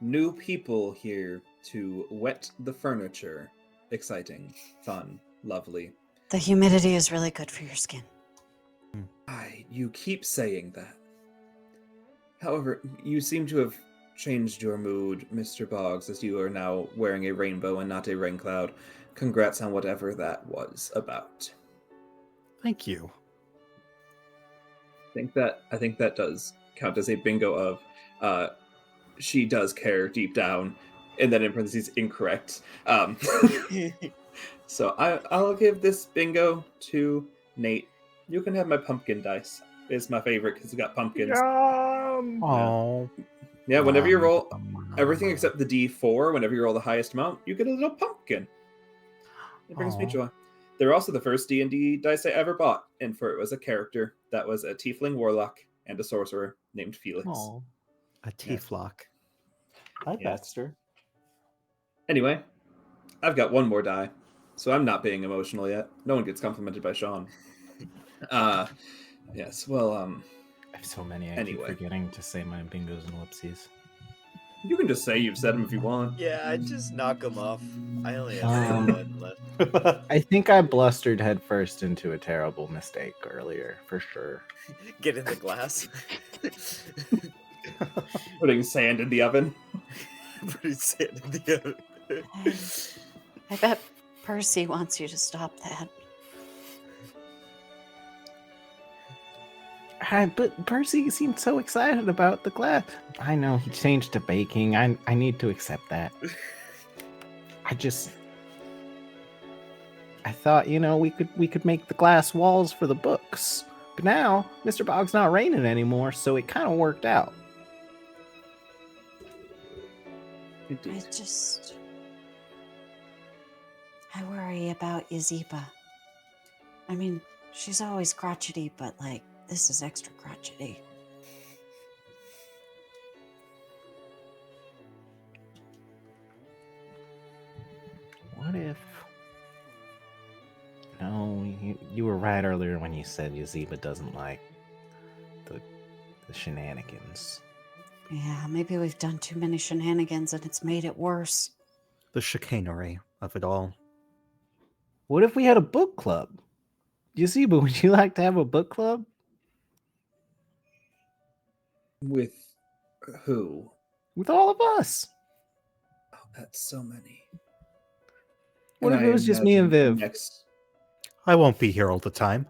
new people here to wet the furniture. Exciting. Fun. Lovely. The humidity is really good for your skin. You keep saying that. However, you seem to have changed your mood, Mr. Boggs, as you are now wearing a rainbow and not a rain cloud. Congrats on whatever that was about. Thank you. I think that does count as a bingo of she does care deep down, and then in parentheses incorrect. So I'll give this bingo to Nate. You can have my pumpkin dice. It's my favorite because it's got pumpkins. Oh. Yeah, whenever you roll everything except the D4, whenever you roll the highest amount, you get a little pumpkin. It brings me joy. They're also the first D&D dice I ever bought, and for it was a character that was a tiefling warlock and a sorcerer named Felix. A Tieflock. Hi, Yes. Baxter. Anyway, I've got one more die, so I'm not being emotional yet. No one gets complimented by Sean. Yes, well, I have so many. I Anyway. keep forgetting to say my bingos and whoopsies. You can just say you've said them if you want. Yeah, I'd just knock him off. I only have Um, one button left. I think I blustered headfirst into a terrible mistake earlier, for sure. Get in the glass. Putting sand in the oven. Putting sand in the oven. I bet Percy wants you to stop that. But Percy seemed so excited about the glass. I know he changed to baking. I need to accept that. I thought, we could make the glass walls for the books. But now Mr. Bog's not raining anymore, so it kind of worked out. I worry about Yazeba. I mean, she's always crotchety, but like, this is extra crotchety. What if... No, you were right earlier when you said Yazeba doesn't like the shenanigans. Yeah, maybe we've done too many shenanigans and it's made it worse. The chicanery of it all. What if we had a book club? Yazeba, would you like to have a book club? With who? With all of us. Oh, that's so many. What And if it I was just me and imagine Viv? Next, I won't be here all the time.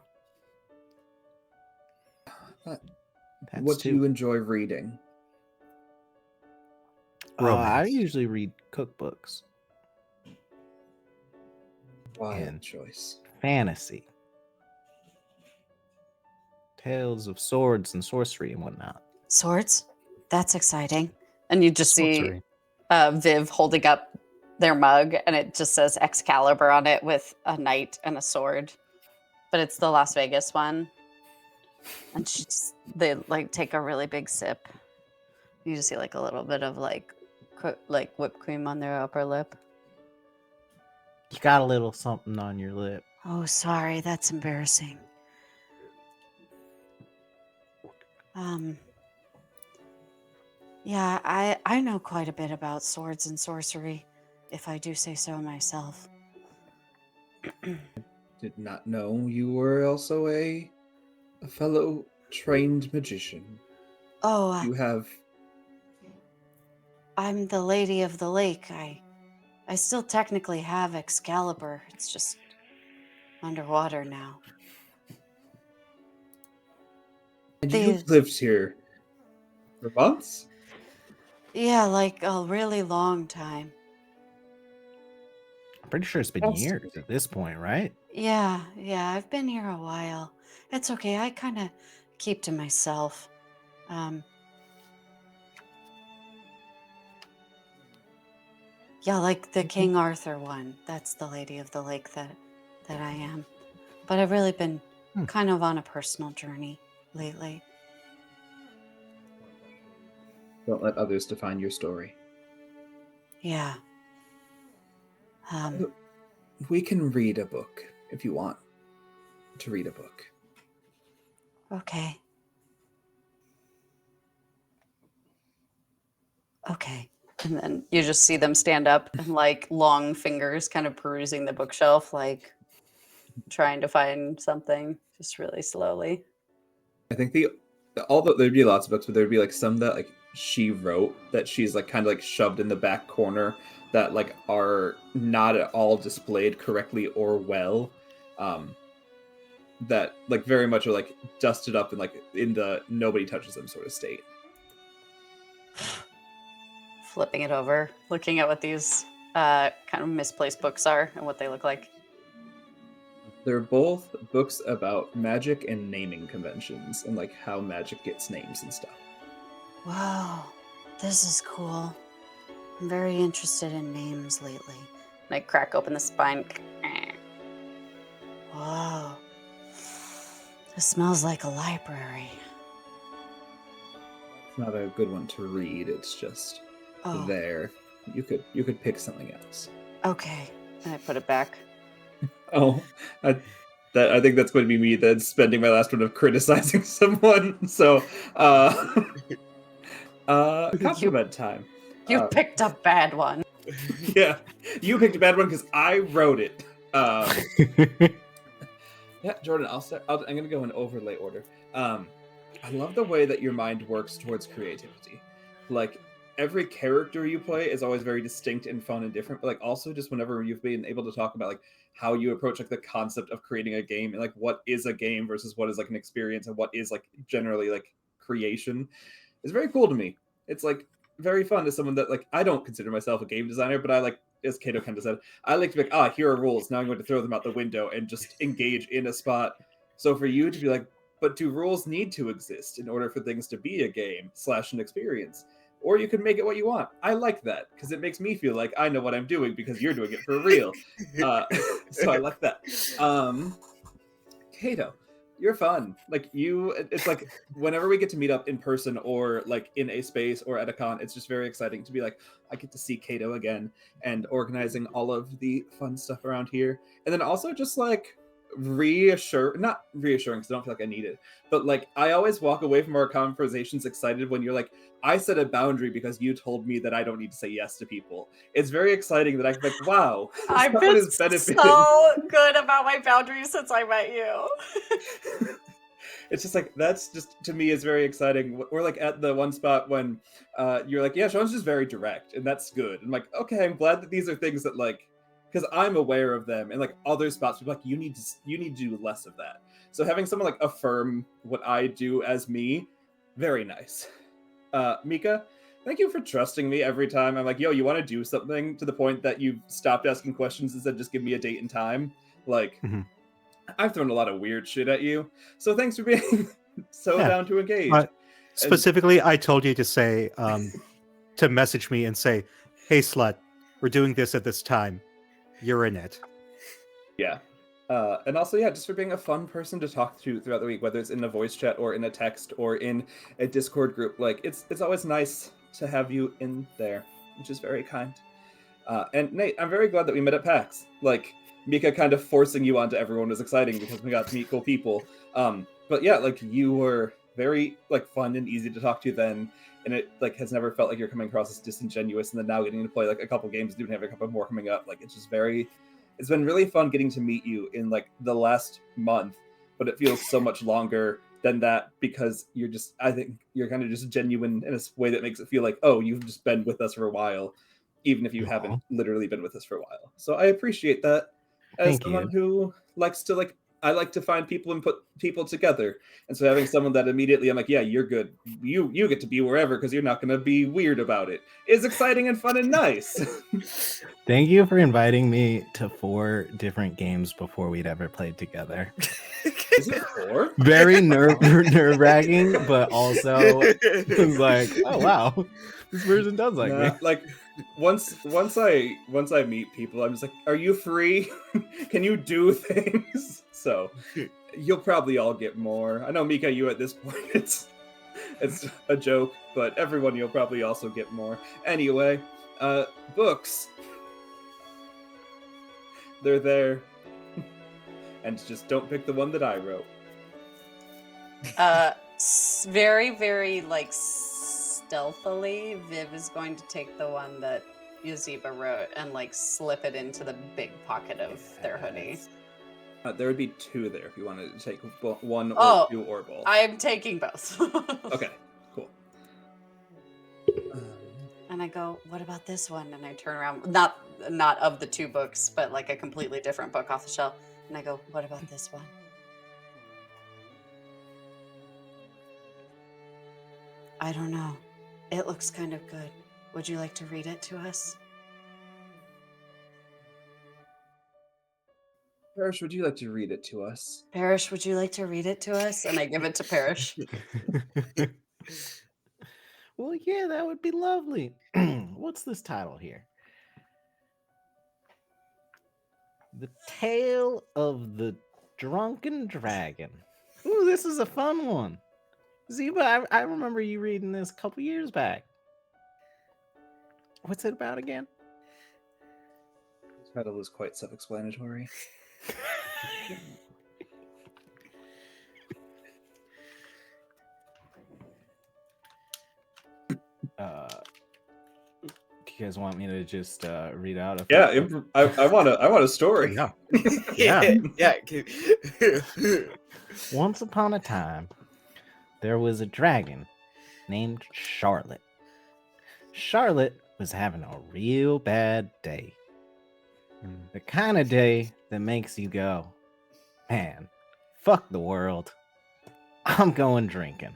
what do you enjoy reading? I Romance. usually read cookbooks. Wild And choice. fantasy. Tales of swords and sorcery and whatnot. Swords? That's exciting. And you just see Sorcery. Viv holding up their mug and it just says Excalibur on it with a knight and a sword. But it's the Las Vegas one. And they like take a really big sip. You just see like a little bit of like whipped cream on their upper lip. You got a little something on your lip. Oh, sorry, that's embarrassing. Yeah, I know quite a bit about swords and sorcery, if I do say so myself. Did not know you were also a fellow trained magician. Oh, You have I'm the Lady of the Lake. I still technically have Excalibur. It's just underwater now. and They- you've lived here for months? Yeah, like a really long time. I'm pretty sure it's been That's- years at this point, right? Yeah, I've been here a while. It's okay. I kind of keep to myself. Yeah, like the King Arthur one. That's the Lady of the Lake that I am. But I've really been kind of on a personal journey lately. Don't let others define your story. Yeah. We can read a book if you want to read a book. Okay. Okay. And then you just see them stand up and like long fingers kind of perusing the bookshelf, like trying to find something just really slowly. I think there'd be lots of books, but there'd be like some that like she wrote that she's like kind of like shoved in the back corner that like are not at all displayed correctly or well. That like very much are like dusted up and like in the nobody touches them sort of state. Flipping it over, looking at what these kind of misplaced books are and what they look like. They're both books about magic and naming conventions and like how magic gets names and stuff. Wow, this is cool. I'm very interested in names lately. And I crack open the spine. Whoa. This smells like a library. It's not a good one to read. It's just Oh, there. You could pick something else. okay. And I put it back. Oh, I think that's going to be me then spending my last one of criticizing someone. So, compliment time. You picked a bad one. Yeah, you picked a bad one because I wrote it. Yeah, Jordan, I'll start. I'm going to go in overlay order. I love the way that your mind works towards creativity. Like, every character you play is always very distinct and fun and different. But like, also just whenever you've been able to talk about like how you approach like the concept of creating a game and like what is a game versus what is like an experience and what is like generally like creation is very cool to me. It's like very fun as someone that like I don't consider myself a game designer, but I like, as Kato kind of said, I like to be like, here are rules. Now I'm going to throw them out the window and just engage in a spot. So for you to be like, but do rules need to exist in order for things to be a game / an experience? Or you can make it what you want. I like that because it makes me feel like I know what I'm doing because you're doing it for real. So I like that. Kato, you're fun. Like it's like whenever we get to meet up in person or like in a space or at a con, it's just very exciting to be like, I get to see Kato again and organizing all of the fun stuff around here. And then also just like not reassuring because I don't feel like I need it, but like I always walk away from our conversations excited when you're like, I set a boundary because you told me that I don't need to say yes to people. It's very exciting that I'm like, wow, I've someone been is benefiting. so good about my boundaries since I met you. It's just like, that's just to me is very exciting. We're like at the one spot when you're like, yeah, Sean's just very direct and that's good. I'm like, okay, I'm glad that these are things that like, because I'm aware of them, and like other spots people like, you need to do less of that. So having someone like affirm what I do as me, very nice. Mika, thank you for trusting me every time I'm like, yo, you want to do something, to the point that you've stopped asking questions and said just give me a date and time. Like, I've thrown a lot of weird shit at you, so thanks for being so down to engage. Specifically, I told you to say, to message me and say, hey, slut, we're doing this at this time. You're in it. Yeah. And also, yeah, just for being a fun person to talk to throughout the week, whether it's in a voice chat or in a text or in a Discord group. Like, it's always nice to have you in there, which is very kind. And Nate, I'm very glad that we met at PAX. Like, Mika kind of forcing you onto everyone was exciting because we got to meet cool people. But yeah, like, you were very like fun and easy to talk to then, and it like has never felt like you're coming across as disingenuous. And then now getting to play like a couple games, and even have a couple more coming up, like it's just very. It's been really fun getting to meet you in like the last month, but it feels so much longer than that because I think you're kind of just genuine in a way that makes it feel like, oh, you've just been with us for a while, even if you haven't literally been with us for a while. So I appreciate that as someone who likes to like, I like to find people and put people together. And so having someone that immediately I'm like, yeah, you're good. You get to be wherever because you're not going to be weird about it is exciting and fun and nice. Thank you for inviting me to 4 different games before we'd ever played together. Is it 4? Very nerve-wracking, but also like, oh wow, this person does like me. Like once I meet people, I'm just like, are you free? Can you do things? So you'll probably all get more. I know, Mika, you at this point it's a joke, but everyone you'll probably also get more. Anyway, books. They're there. And just don't pick the one that I wrote. Very, very like stealthily, Viv is going to take the one that Yazeba wrote and like slip it into the big pocket of their hoodie. There would be 2 there if you wanted to take one or 2 or both. I'm taking both. Okay, cool. And I go, what about this one? And I turn around, not of the 2 books, but like a completely different book off the shelf. And I go, what about this one? I don't know. It looks kind of good. Would you like to read it to us? Parrish, would you like to read it to us? Parrish, would you like to read it to us? And I give it to Parrish. Well, yeah, that would be lovely. What's this title here? The Tale of the Drunken Dragon. Ooh, this is a fun one. Zeba, I remember you reading this a couple years back. What's it about again? The title is quite self-explanatory. You guys want me to just read out? Yeah, I want a story. Yeah. Yeah. Once upon a time, there was a dragon named Charlotte. Charlotte was having a real bad day. The kind of day that makes you go, man, fuck the world. I'm going drinking.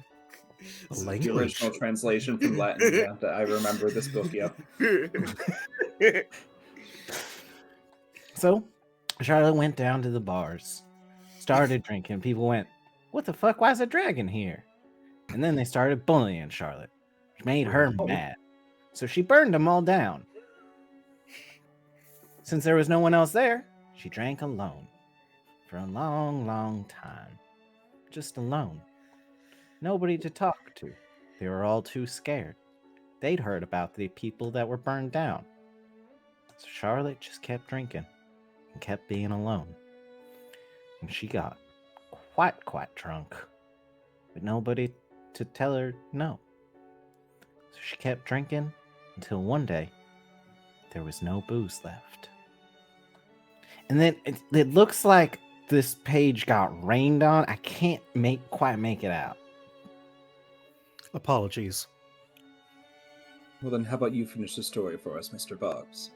The The language. original translation from Latin. Yeah, that I remember this book. Yeah. So Charlotte went down to the bars, started drinking. People went, what the fuck? Why's a dragon here? And then they started bullying Charlotte, which made her mad. So she burned them all down. Since there was no one else there, she drank alone for a long, long time. Just alone. Nobody to talk to. They were all too scared. They'd heard about the people that were burned down. So Charlotte just kept drinking and kept being alone. And she got quite drunk, with nobody to tell her no. So she kept drinking until one day there was no booze left. And then it looks like this page got rained on. I can't quite make it out. Apologies. Well, then, how about you finish the story for us, Mr. Boggs?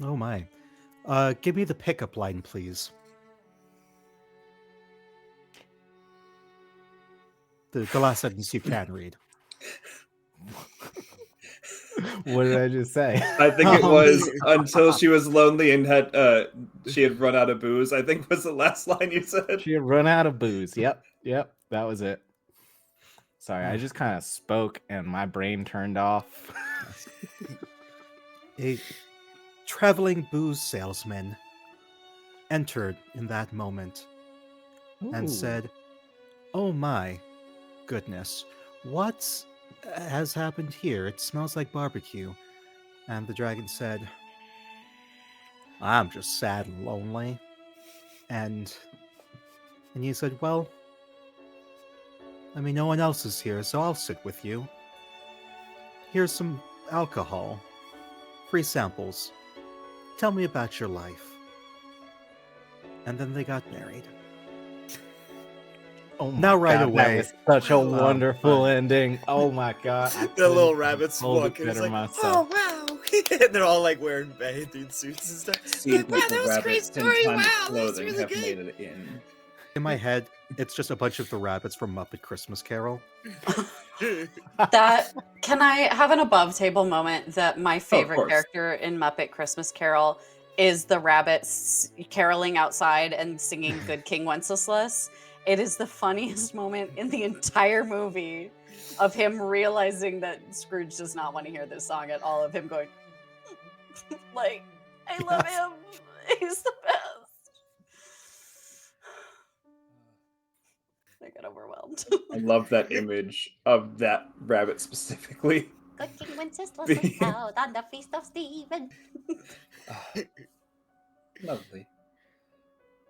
Oh my. Give me the pickup line, please. The last sentence you can read. What did I just say? I think it was until she was lonely and she had run out of booze. I think was the last line you said. She had run out of booze. Yep, that was it. Sorry, I just kind of spoke and my brain turned off. A traveling booze salesman entered in that moment and Ooh. said, "Oh my goodness, what has happened here? It smells like barbecue." And the dragon said, "I'm just sad and lonely." And he said, "Well, I mean, no one else is here, so I'll sit with you. Here's some alcohol. Free samples. Tell me about your life." And then they got married. Oh my Now right God, away. That was such a wonderful ending. Oh my God. The little rabbits hold it walking. It's better like, myself. oh wow! They're all like wearing bathing suits and stuff. Seems Wow, like that the was a great rabbits story. in tons Wow, of that was clothing really have good. made it in. In my head, it's just a bunch of the rabbits from Muppet Christmas Carol. That can I have an above table moment that my favorite course. character in Muppet Christmas Carol is the rabbits caroling outside and singing Good King Wenceslas. It is the funniest moment in the entire movie of him realizing that Scrooge does not want to hear this song at all, of him going like, I love Yes. him. He's the best. I get overwhelmed. I love that image of that rabbit specifically. Good King Wenceslas Be- was out on the feast of Stephen. Lovely.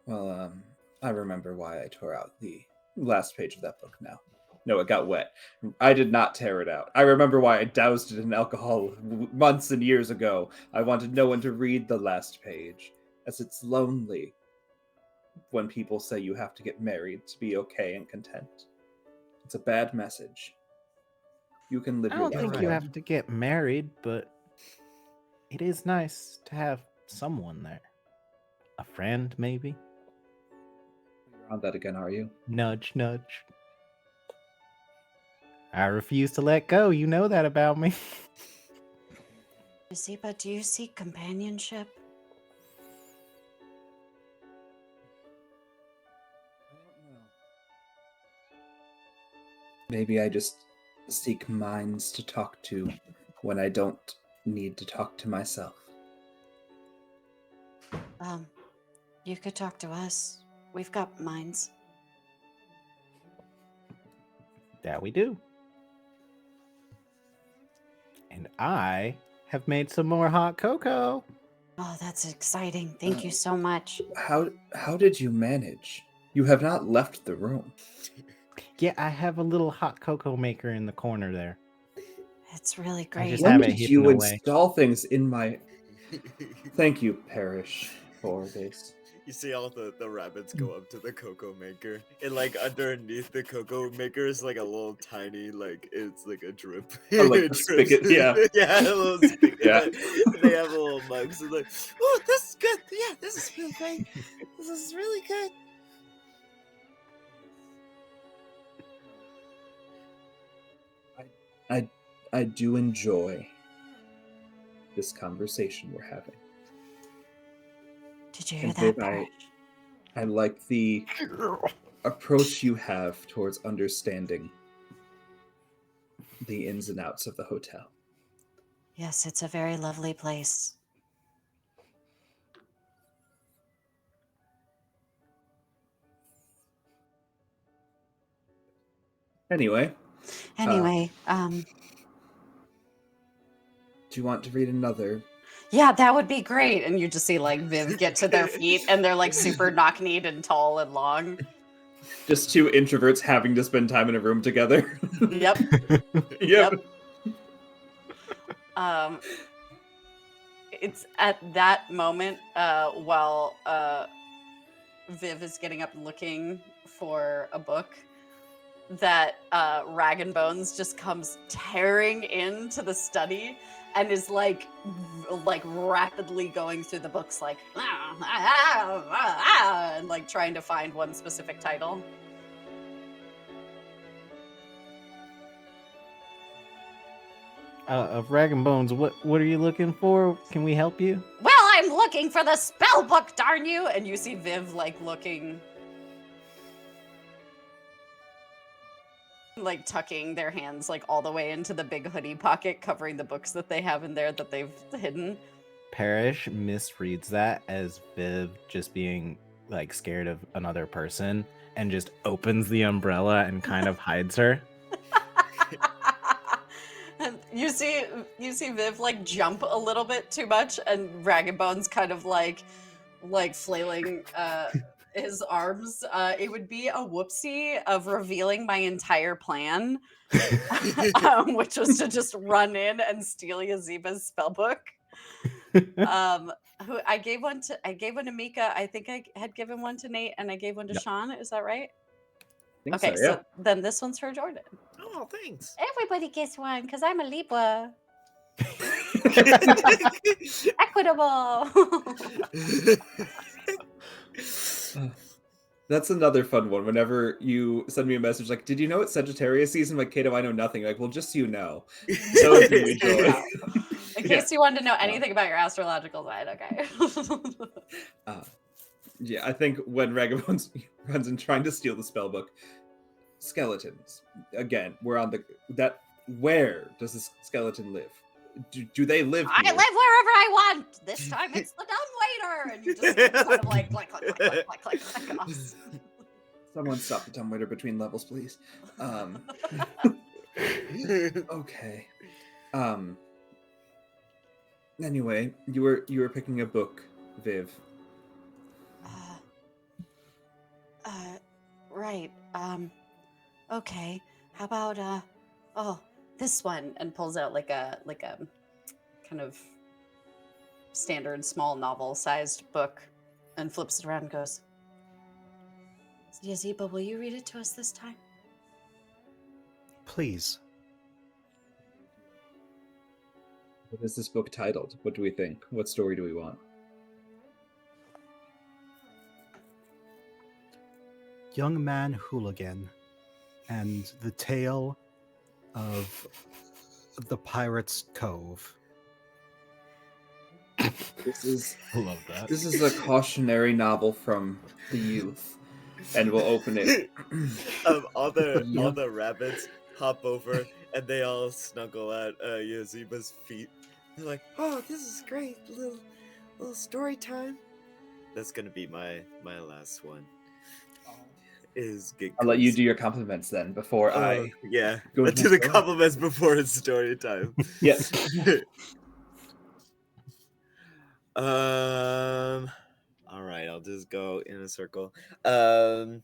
Well, I remember why I tore out the last page of that book now. No, it got wet. I did not tear it out. I remember why I doused it in alcohol months and years ago. I wanted no one to read the last page, as it's lonely when people say you have to get married to be okay and content. It's a bad message. You can live I your don't life. think Right. you have to get married, but it is nice to have someone there. A friend, maybe? You're on that again, are you? Nudge, nudge. I refuse to let go. You know that about me. Yazeba, do you seek companionship? Maybe I just seek minds to talk to when I don't need to talk to myself. You could talk to us. We've got minds. That we do. And I have made some more hot cocoa. Oh, that's exciting. Thank you so much. How did you manage? You have not left the room. Yeah, I have a little hot cocoa maker in the corner there. It's really I great. just When have it did you hidden away. install things in my... Thank you, Parrish, for this. You see all the rabbits go up to the cocoa maker, and like underneath the cocoa maker is like a little tiny, like it's like a drip. Oh, like It the drips. spigot, yeah. Yeah, a little spigot. Yeah. And they have a little mug, so like, oh, this is good. Yeah, this is really great. This is really good. I do enjoy this conversation we're having. Did you hear And that, Viv, Parrish? I like the approach you have towards understanding the ins and outs of the hotel. Yes, it's a very lovely place. Anyway, Anyway, do you want to read another? yeah, that would be great. And you just see like Viv get to their feet, and they're like super knock-kneed and tall and long. Just two introverts having to spend time in a room together. Yep. Yep. It's at that moment while Viv is getting up and looking for a book that Rag and Bones just comes tearing into the study and is like rapidly going through the books like and like trying to find one specific title. Of Rag and Bones, what are you looking for? Can we help you? Well, I'm looking for the spell book, darn you! And you see Viv like looking, like tucking their hands like all the way into the big hoodie pocket, covering the books that they have in there that they've hidden. Parrish misreads that as Viv just being like scared of another person and just opens the umbrella and kind of hides her. And you see Viv like jump a little bit too much, and Rag and Bones kind of like flailing his arms. It would be a whoopsie of revealing my entire plan, which was to just run in and steal Yazeba's spellbook. Who I gave one to Mika. I think I had given one to Nate, and I gave one to Yep. Sean. Is that right? I think Okay, so, yeah. so then this one's for Jordan. Oh, thanks. Everybody gets one because I'm a Libra. Equitable. That's another fun one. Whenever you send me a message like, "Did you know it's Sagittarius season?" Like, Kato, I know nothing. Like, well, just so you know. So if you enjoy. In case you wanted to know anything about your astrological sign, okay. Yeah, I think when Ragabones runs in trying to steal the spellbook, skeletons. Again, we're on that. Where does this skeleton live? Do they live I here? live wherever I want. This time it's the dumbwaiter, and you just kind of like click. Across. Someone stop the dumbwaiter between levels, please. Okay. Anyway, you were picking a book, Viv. Right. Okay. How about this one, and pulls out like a kind of standard small novel sized book and flips it around and goes, Yazeba, will you read it to us this time? Please. What is this book titled? What do we think? What story do we want? Young Man Hooligan and the Tale of the Pirate's Cove. This is I love that. This is a cautionary novel from the youth, and we'll open it. All the rabbits hop over and they all snuggle at Yazeba's feet. They're like, "Oh, this is great, little story time." That's gonna be my last one. Is get. I'll let you do your compliments then before I go Let's into do the story. compliments before it's story time. Yes. All right, I'll just go in a circle. Yeah,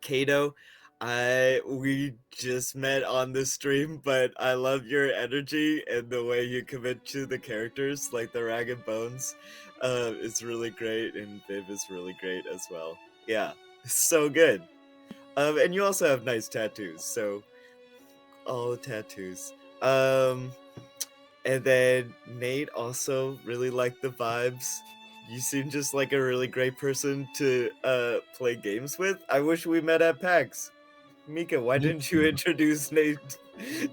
Kato, We just met on the stream, but I love your energy and the way you commit to the characters, like the Rag and Bones. It's really great, and Viv is really great as well. Yeah, it's so good. And you also have nice tattoos, so all the tattoos. And then Nate also really liked the vibes. You seem just like a really great person to play games with. I wish we met at PAX. Mika, why Me didn't you too. introduce Nate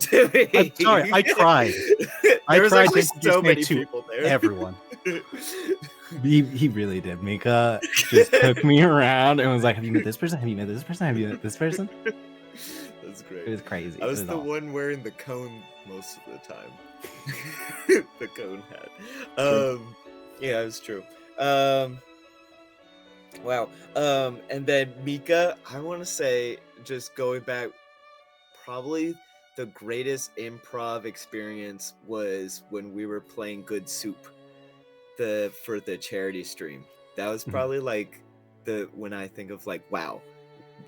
to me? I'm sorry, I tried. I There was tried to actually introduce so Nate many to people there. everyone. He really did. Mika just took me around and was like, "Have you met this person? Have you met this person? Have you met this person?" That's great. It was crazy. I was it was the awesome. one wearing the cone most of the time. The cone hat. Yeah, it was true. Wow. And then Mika, I want to say, just going back, probably the greatest improv experience was when we were playing Good Soup, for the charity stream. That was Mhm. probably like when I think of like, wow,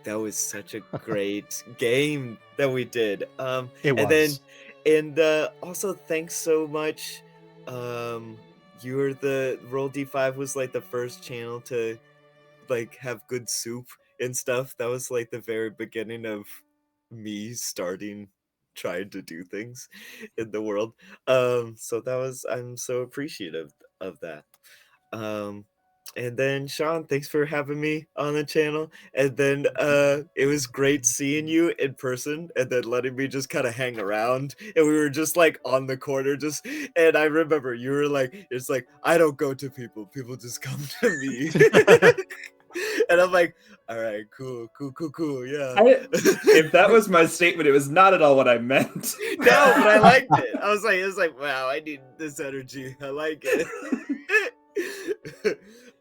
that was such a great game that we did. It And then was. and also thanks so much. You were the Roll D5 was like the first channel to like have good soup and stuff. That was like the very beginning of me starting trying to do things in the world. So that was I'm so appreciative of that. Um and then Sean, thanks for having me on the channel. And then it was great seeing you in person and then letting me just kind of hang around. And we were just like on the corner just and I remember you were like, it's like I don't go to people, people just come to me. And I'm like, all right, cool, yeah. If that was my statement, it was not at all what I meant. No, but I liked it. I was like, it was like, wow, I need this energy. I like it.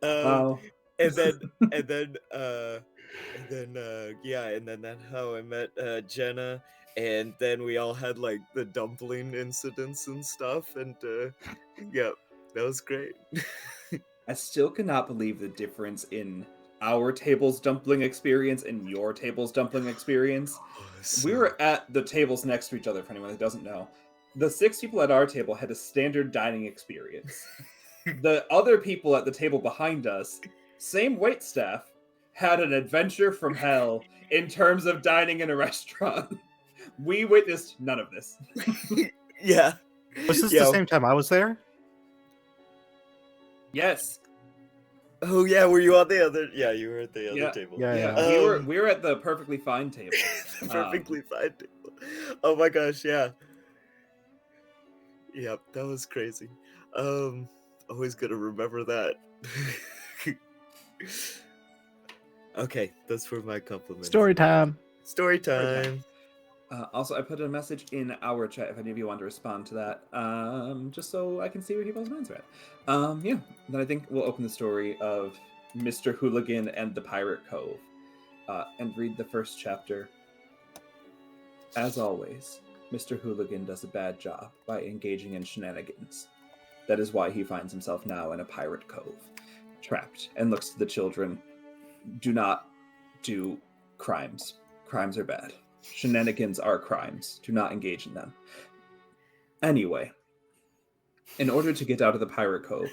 Wow. And then and then yeah, and then that's how I met Jenna, and then we all had like the dumpling incidents and stuff, and yeah, that was great. I still cannot believe the difference in our table's dumpling experience and your table's dumpling experience. We were at the tables next to each other, for anyone that doesn't know. The 6 people at our table had a standard dining experience. The other people at the table behind us, same wait staff, had an adventure from hell in terms of dining in a restaurant. We witnessed none of this. Yeah. Was this Yeah. the same time I was there? Yes. Oh yeah, were you on the other? Yeah, you were at the other table. Yeah. We were at the perfectly fine table. The perfectly fine table. Oh my gosh, yeah. Yep, that was crazy. Always gonna remember that. Okay, that's for my compliments. Story time. Story time. Also, I put a message in our chat if any of you want to respond to that, just so I can see where people's minds are at. Yeah, then I think we'll open the story of Mr. Hooligan and the Pirate Cove, and read the first chapter. As always, Mr. Hooligan does a bad job by engaging in shenanigans. That is why he finds himself now in a pirate cove, trapped, and looks to the children. Do not do crimes. Crimes are bad. Shenanigans are crimes. Do not engage in them. Anyway, in order to get out of the pirate cove,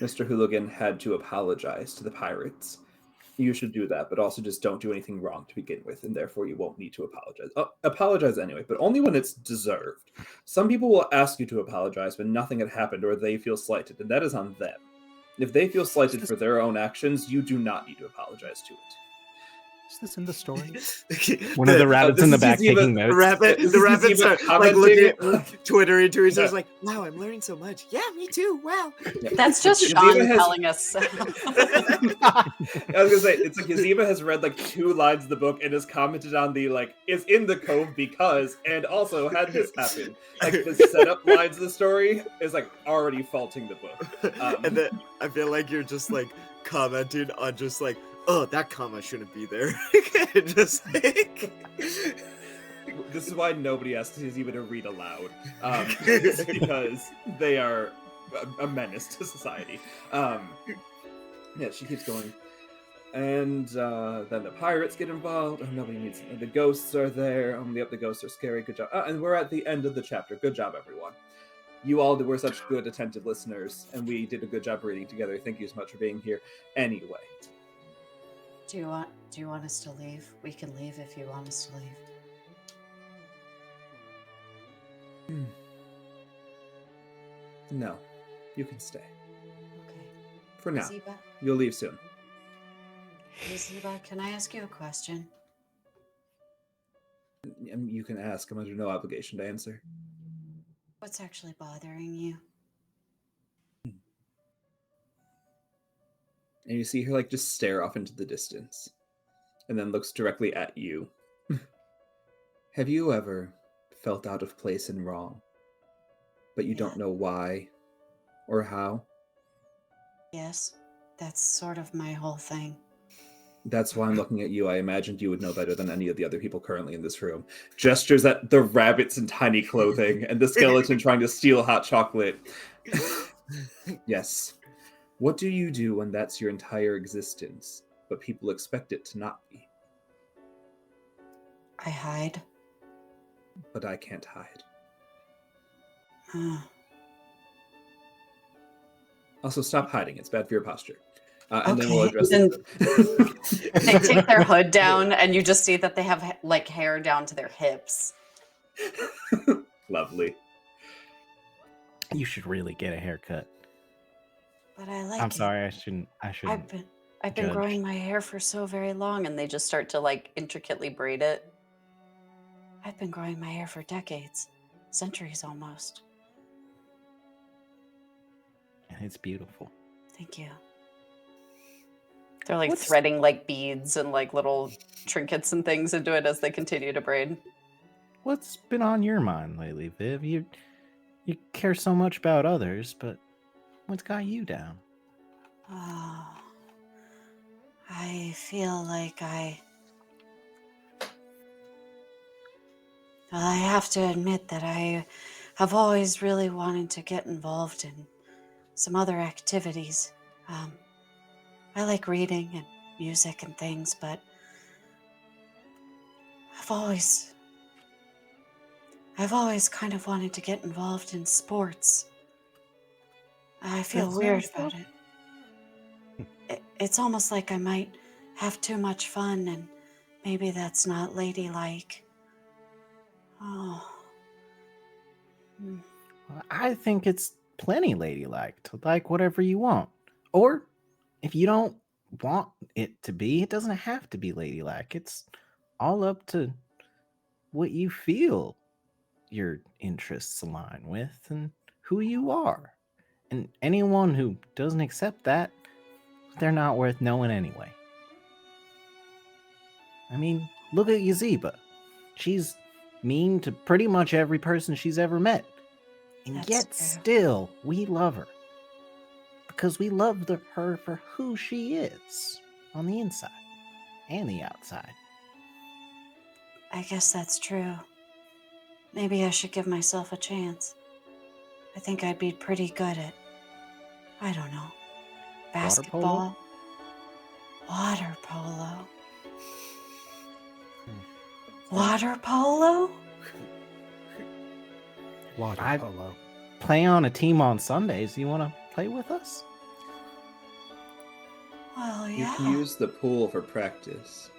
Mr. Hooligan had to apologize to the pirates. You should do that, but also just don't do anything wrong to begin with, and therefore you won't need to apologize. Apologize anyway, but only when it's deserved. Some people will ask you to apologize when nothing had happened or they feel slighted, and that is on them. If they feel slighted for their own actions, you do not need to apologize to it. Is this in the story? One of the rabbits in the this is back Yazeba- taking The notes. rabbits are like commenting. looking at Twitter into each other, Yeah. like, wow, I'm learning so much. Yeah, me too. Wow. That's just Yazeba Sean has- telling us. I was gonna say, it's like Yazeba has read like 2 lines of the book and has commented on the like is in the cove because and also had this happen. Like the setup lines of the story is like already faulting the book. And then I feel like you're just like commenting on just like, oh, that comma shouldn't be there. Just like This is why nobody asks Yazeba to read aloud, because they are a menace to society. Yeah, she keeps going. And then the pirates get involved. Oh, nobody needs. The ghosts are there. The ghosts are scary. Good job. And we're at the end of the chapter. Good job, everyone. You all were such good, attentive listeners, and we did a good job reading together. Thank you so much for being here. Anyway, Do you want us to leave? We can leave if you want us to leave. No, you can stay Okay. for now. Yazeba, You'll leave soon. Yazeba, can I ask you a question? You can ask. I'm under no obligation to answer. What's actually bothering you? And you see her like just stare off into the distance, and then looks directly at you. Have you ever felt out of place and wrong, but you don't know why or how? Yes, that's sort of my whole thing. That's why I'm looking at you. I imagined you would know better than any of the other people currently in this room. Gestures at the rabbits in tiny clothing and the skeleton trying to steal hot chocolate. Yes. What do you do when that's your entire existence, but people expect it to not be? I hide. But I can't hide. Also, stop hiding. It's bad for your posture. And then we'll address it. They take their hood down, and you just see that they have like hair down to their hips. Lovely. You should really get a haircut. But I like I'm it. sorry, I shouldn't. I've been judge. growing my hair for so very long, and they just start to like intricately braid it. I've been growing my hair for decades, centuries almost. And it's beautiful. Thank you. They're like threading like beads and like little trinkets and things into it as they continue to braid. What's been on your mind lately, Viv? You care so much about others, but what's got you down? Oh, I feel like I have to admit that I have always really wanted to get involved in some other activities. I like reading and music and things, but I've always kind of wanted to get involved in sports. I feel weird about it. It's almost like I might have too much fun, and maybe that's not ladylike. Oh. I think it's plenty ladylike to like whatever you want. Or if you don't want it to be, it doesn't have to be ladylike. It's all up to what you feel your interests align with and who you are. And anyone who doesn't accept that, they're not worth knowing anyway. I mean, look at Yazeba. She's mean to pretty much every person she's ever met. And That's yet true. still, we love her. Because we love her for who she is on the inside and the outside. I guess that's true. Maybe I should give myself a chance. I think I'd be pretty good at, I don't know, basketball, water polo. Water polo? Water polo. Play on a team on Sundays. You want to play with us? Well, You yeah. can use the pool for practice.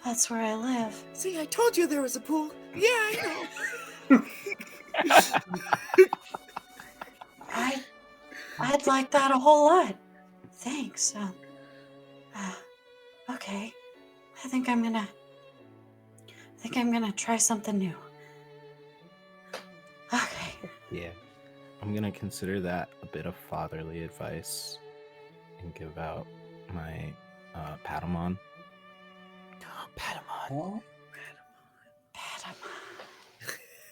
That's where I live. See, I told you there was a pool. Yeah, I know. I'd like that a whole lot. Thanks. Okay. I think I'm gonna try something new. Okay. Yeah. I'm going to consider that a bit of fatherly advice and give out my Patamon. Oh.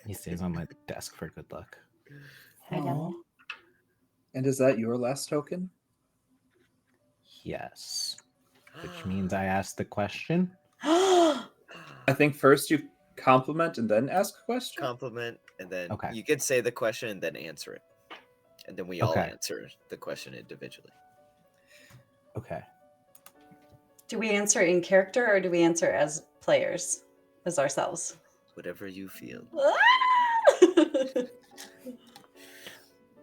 He stays on my desk for good luck. Aw. And is that your last token? Yes. Which means I asked the question. I think first you compliment and then ask a question. Compliment, and then Okay. you can say the question and then answer it. And then we all Okay. answer the question individually. Okay. Do we answer in character or do we answer as players, as ourselves? Whatever you feel.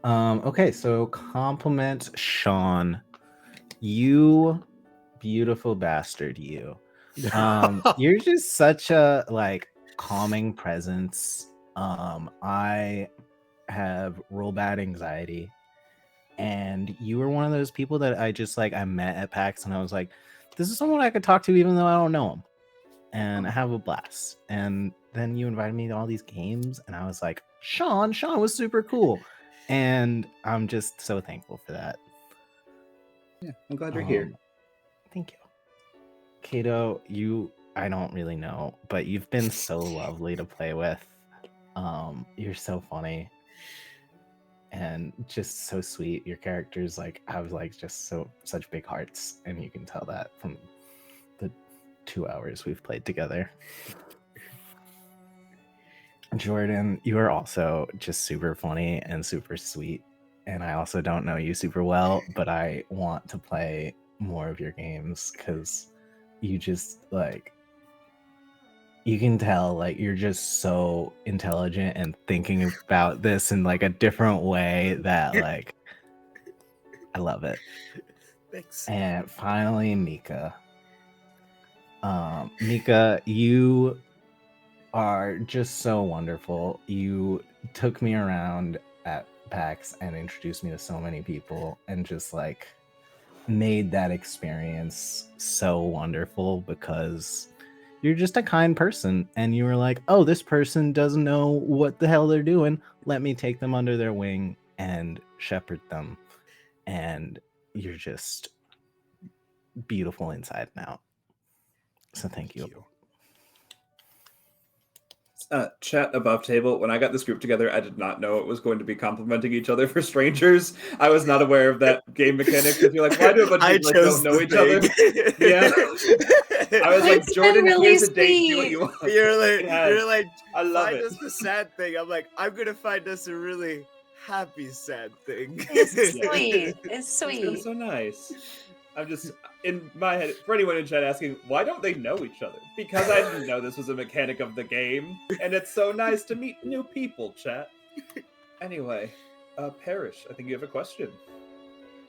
Okay, so compliment Sean. You beautiful bastard, you. You're just such a like calming presence. I have real bad anxiety, and you were one of those people that I met at PAX, and I was like, this is someone I could talk to even though I don't know him, and I have a blast. And then you invited me to all these games, and I was like, Sean was super cool, and I'm just so thankful for that. Yeah, I'm glad you're here. Thank you. Kato, I don't really know, but you've been so lovely to play with. You're so funny and just so sweet. Your characters have just such big hearts, and you can tell that from the 2 hours we've played together. Jordan, you are also just super funny and super sweet, and I also don't know you super well, but I want to play more of your games because you just you can tell you're just so intelligent and thinking about this in a different way that I love it. Thanks. And finally, Mika. Mika, you are just so wonderful. You took me around at PAX and introduced me to so many people and just made that experience so wonderful because you're just a kind person, and you were like, oh, this person doesn't know what the hell they're doing. Let me take them under their wing and shepherd them. And you're just beautiful inside and out. So thank you. Chat above table. When I got this group together, I did not know it was going to be complimenting each other for strangers. I was not aware of that game mechanic because you're like, why do a bunch of people don't know each other? Yeah. I was like, Jordan, really here's a date. Do what sweet. you want. You're like, I love find it. us the sad thing. I'm like, I'm gonna find us a really happy sad thing. It's sweet. It's It's been sweet. so nice. I'm just in my head. For anyone in chat asking, why don't they know each other? Because I didn't know this was a mechanic of the game, and it's so nice to meet new people. Chat. Anyway, Parrish, I think you have a question,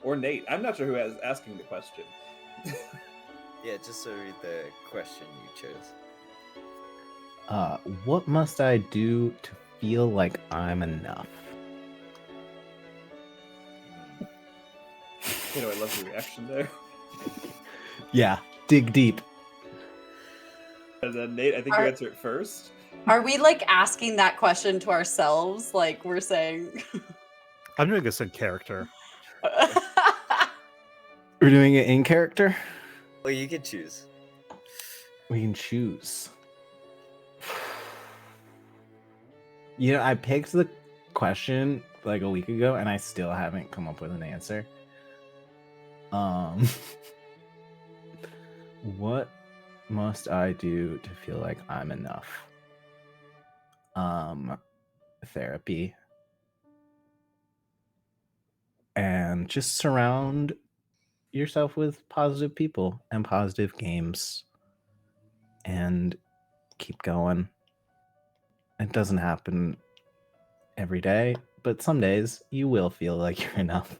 or Nate. I'm not sure who is asking the question. Yeah, just so read the question you chose. What must I do to feel like I'm enough? You know, I love your reaction there. Yeah, dig deep. And then Nate, I think you answer it first. Are we asking that question to ourselves? Like we're saying. I'm doing this in character. We're doing it in character? Well, you can choose. We can choose. You know, I picked the question a week ago, and I still haven't come up with an answer. What must I do to feel like I'm enough? Therapy. And just surround yourself with positive people and positive games. And keep going. It doesn't happen every day, but some days you will feel like you're enough.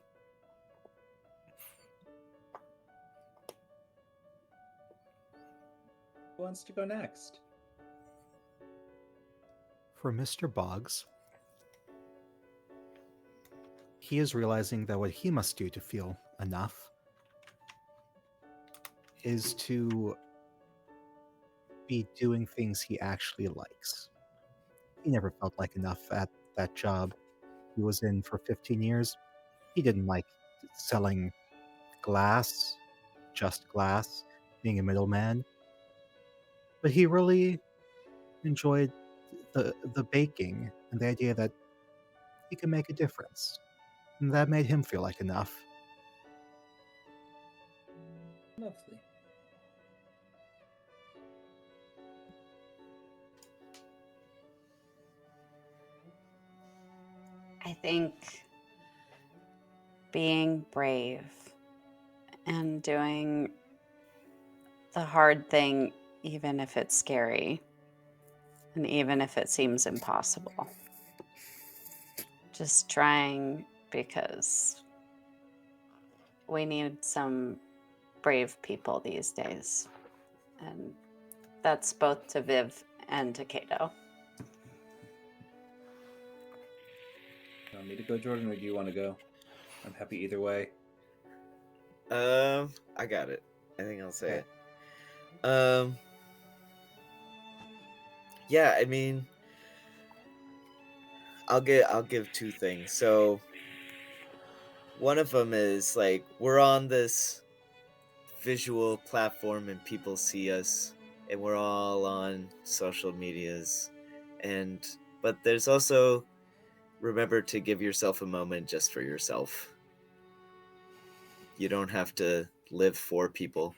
Who wants to go next? For Mr. Boggs, he is realizing that what he must do to feel enough is to be doing things he actually likes. He never felt like enough at that job he was in for 15 years. He didn't like selling glass, just glass, being a middleman. But he really enjoyed the baking and the idea that he could make a difference. And that made him feel like enough. Lovely. I think being brave and doing the hard thing, even if it's scary, and even if it seems impossible. Just trying because we need some brave people these days. And that's both to Viv and to Kato. You want me to go, Jordan, or do you want to go? I'm happy either way. I got it. I think I'll say Okay. it. Yeah, I mean, I'll give two things. So one of them is like we're on this visual platform and people see us, and we're all on social medias, but there's also remember to give yourself a moment just for yourself. You don't have to live for people.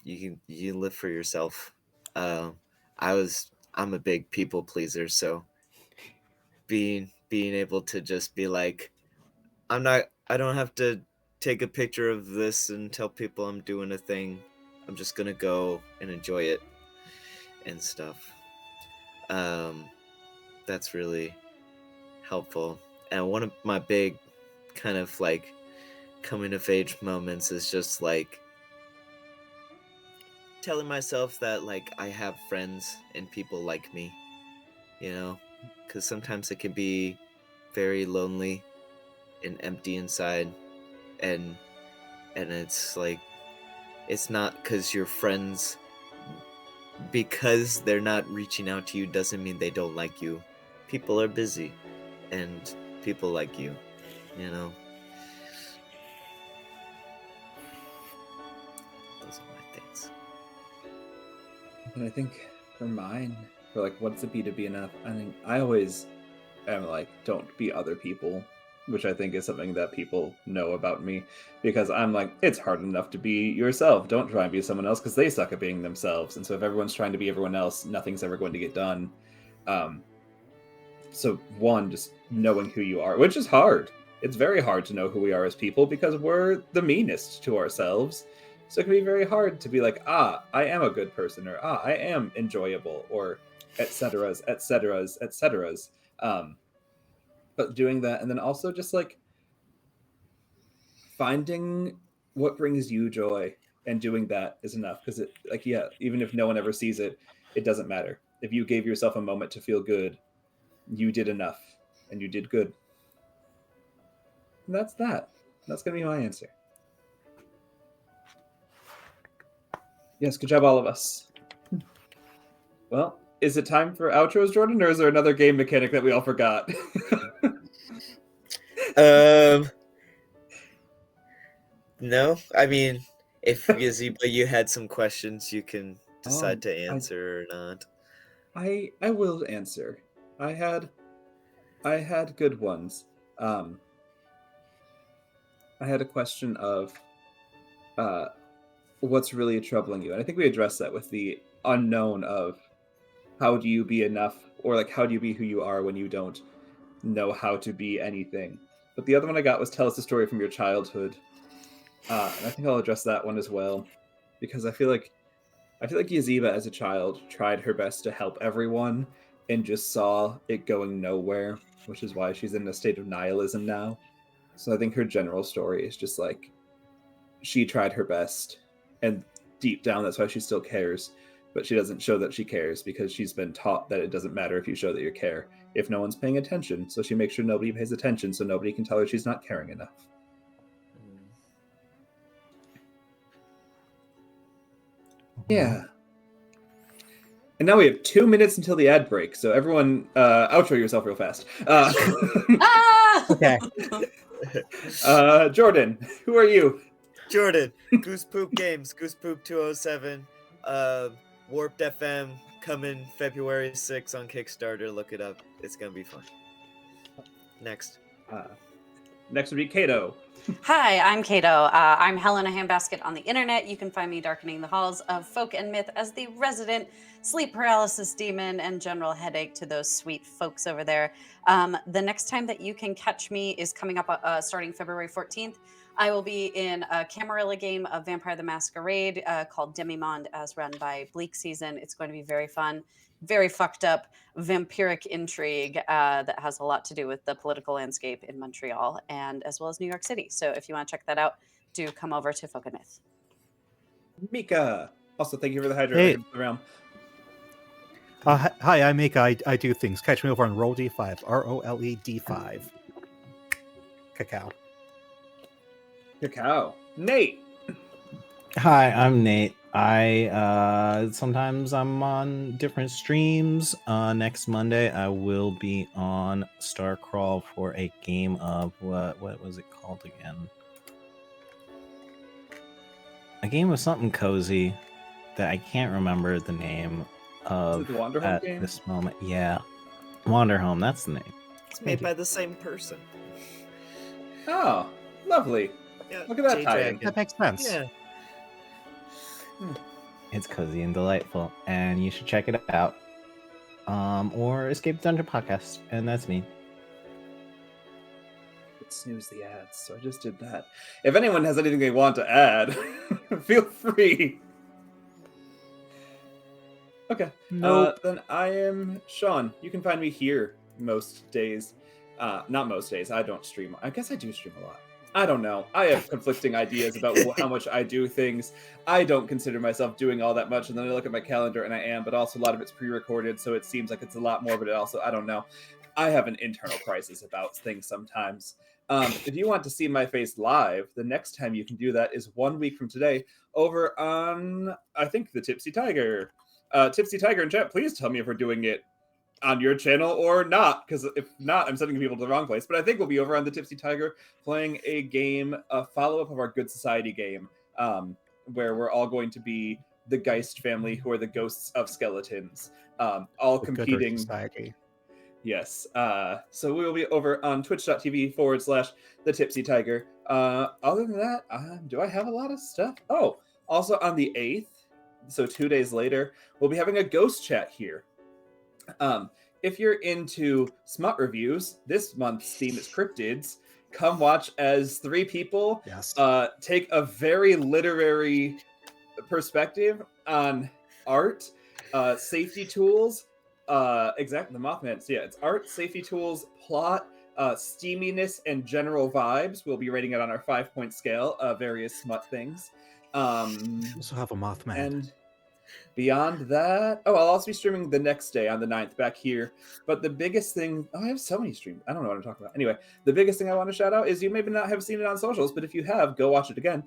You live for yourself. I'm a big people pleaser, so being able to just be like, I don't have to take a picture of this and tell people I'm doing a thing. I'm just gonna go and enjoy it and stuff. That's really helpful. And one of my big kind of like coming of age moments is just like telling myself that like I have friends and people like me, you know, because sometimes it can be very lonely and empty inside, and it's like it's not because your friends, because they're not reaching out to you doesn't mean they don't like you. People are busy and people like you, you know. Those are my things. And I think for mine, for like, what's it be to be enough? I think I always am like, don't be other people, which I think is something that people know about me because I'm like, it's hard enough to be yourself. Don't try and be someone else because they suck at being themselves. And so if everyone's trying to be everyone else, nothing's ever going to get done. So one, just knowing who you are, which is hard. It's very hard to know who we are as people because we're the meanest to ourselves. So it can be very hard to be like, I am a good person, or I am enjoyable, or et ceteras, et ceteras, et ceteras. But doing that, and then also just like finding what brings you joy and doing that is enough. Because it, like, yeah, even if no one ever sees it, it doesn't matter. If you gave yourself a moment to feel good, you did enough, and you did good. And that's that. That's gonna be my answer. Yes, good job, all of us. Well, is it time for outros, Jordan, or is there another game mechanic that we all forgot? No, I mean, if Yazeba, you had some questions, you can decide to I answer or not. I will answer. I had good ones. I had a question of what's really troubling you, and I think we addressed that with the unknown of how do you be enough, or like how do you be who you are when you don't know how to be anything. But the other one I got was tell us a story from your childhood, and I think I'll address that one as well because I feel like Yazeba as a child tried her best to help everyone and just saw it going nowhere, which is why she's in a state of nihilism now. So I think her general story is just like she tried her best, and deep down that's why she still cares, but she doesn't show that she cares because she's been taught that it doesn't matter if you show that you care if no one's paying attention. So she makes sure nobody pays attention so nobody can tell her she's not caring enough. Yeah. And now we have 2 minutes until the ad break, so everyone outro yourself real fast. Ah! Okay. Jordan, who are you? Jordan, Goose Poop Games, Goose Poop 207, Warped FM, coming February 6th on Kickstarter. Look it up. It's gonna be fun. Next. Next would be Kato. Hi, I'm Kato. I'm Helena Handbasket on the internet. You can find me darkening the halls of folk and myth as the resident sleep paralysis demon and general headache to those sweet folks over there. The next time that you can catch me is coming up starting February 14th. I will be in a Camarilla game of Vampire the Masquerade called Demimonde, as run by Bleak Season. It's going to be very fun, very fucked up vampiric intrigue that has a lot to do with the political landscape in Montreal and as well as New York City. So if you want to check that out, do come over to Folk and Myth. Mika. Also, thank you for the hydro Hey. the realm. Hi, I'm Mika. I do things. Catch me over on Roll D5. ROLED5. Cacao. Cacao. Nate. Hi, I'm Nate. I sometimes I'm on different streams. Next Monday I will be on Starcrawl for a game of what was it called again? A game of something cozy that I can't remember the name of Is it the Wanderhome at game? this moment. Yeah, Wanderhome. That's the name. It's Thank made you. by the same person. Oh, lovely. Yeah, Look at that J tie-in. Dragon. That makes sense. Yeah. It's cozy and delightful, and you should check it out. Or Escape the Dungeon podcast, and that's me. Snooze the ads, so I just did that. If anyone has anything they want to add, feel free. Okay. Nope. Then I am Sean. You can find me here most days. Not most days. I don't stream. I guess I do stream a lot. I don't know. I have conflicting ideas about how much I do things. I don't consider myself doing all that much, and then I look at my calendar and I am, but also a lot of it's pre-recorded, so it seems like it's a lot more, but it also, I don't know. I have an internal crisis about things sometimes. If you want to see my face live, the next time you can do that is 1 week from today over on, I think, the Tipsy Tiger. Tipsy Tiger in chat, please tell me if we're doing it on your channel or not, because if not, I'm sending people to the wrong place. But I think we'll be over on the Tipsy Tiger playing a game, a follow-up of our Good Society game, where we're all going to be the Geist family, who are the ghosts of skeletons, all The Gooder competing. Society. Yes. So we will be over on twitch.tv/the Tipsy Tiger. Other than that, do I have a lot of stuff? Oh, also on the 8th, so 2 days later, we'll be having a ghost chat here. If you're into smut reviews, this month's theme is cryptids. Come watch as 3 people Yes. take a very literary perspective on art, safety tools, exactly, the Mothman. So yeah, it's art, safety tools, plot, steaminess, and general vibes. We'll be rating it on our 5-point scale of various smut things. We also have a Mothman. And beyond that, I'll also be streaming the next day on the 9th back here. But the biggest thing, I have so many streams. I don't know what I'm talking about. Anyway, the biggest thing I want to shout out is you maybe not have seen it on socials, but if you have, go watch it again.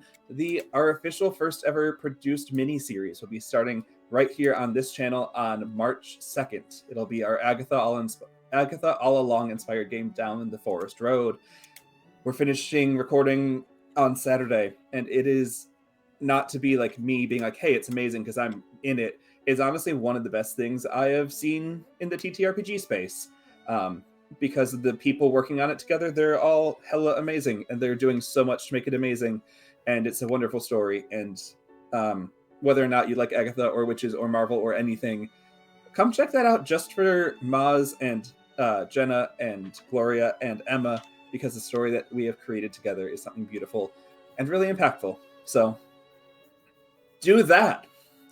Our official first ever produced mini series will be starting right here on this channel on March 2nd. It'll be our Agatha All Along inspired game Down in the Forest Road. We're finishing recording on Saturday, and it is not to be like me being like, hey, it's amazing because I'm in it, is honestly one of the best things I have seen in the TTRPG space. Because of the people working on it together, they're all hella amazing, and they're doing so much to make it amazing, and it's a wonderful story. And whether or not you like Agatha or Witches or Marvel or anything, come check that out just for Maz and Jenna and Gloria and Emma, because the story that we have created together is something beautiful and really impactful. So do that.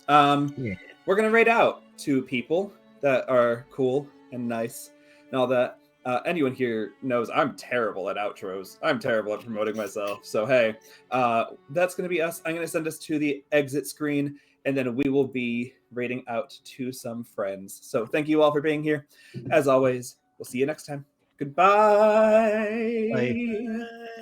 Yeah. We're going to rate out 2 people that are cool and nice and all that. Anyone here knows I'm terrible at outros. I'm terrible at promoting myself. So, hey, that's going to be us. I'm going to send us to the exit screen, and then we will be rating out to some friends. So thank you all for being here. As always, we'll see you next time. Goodbye. Bye.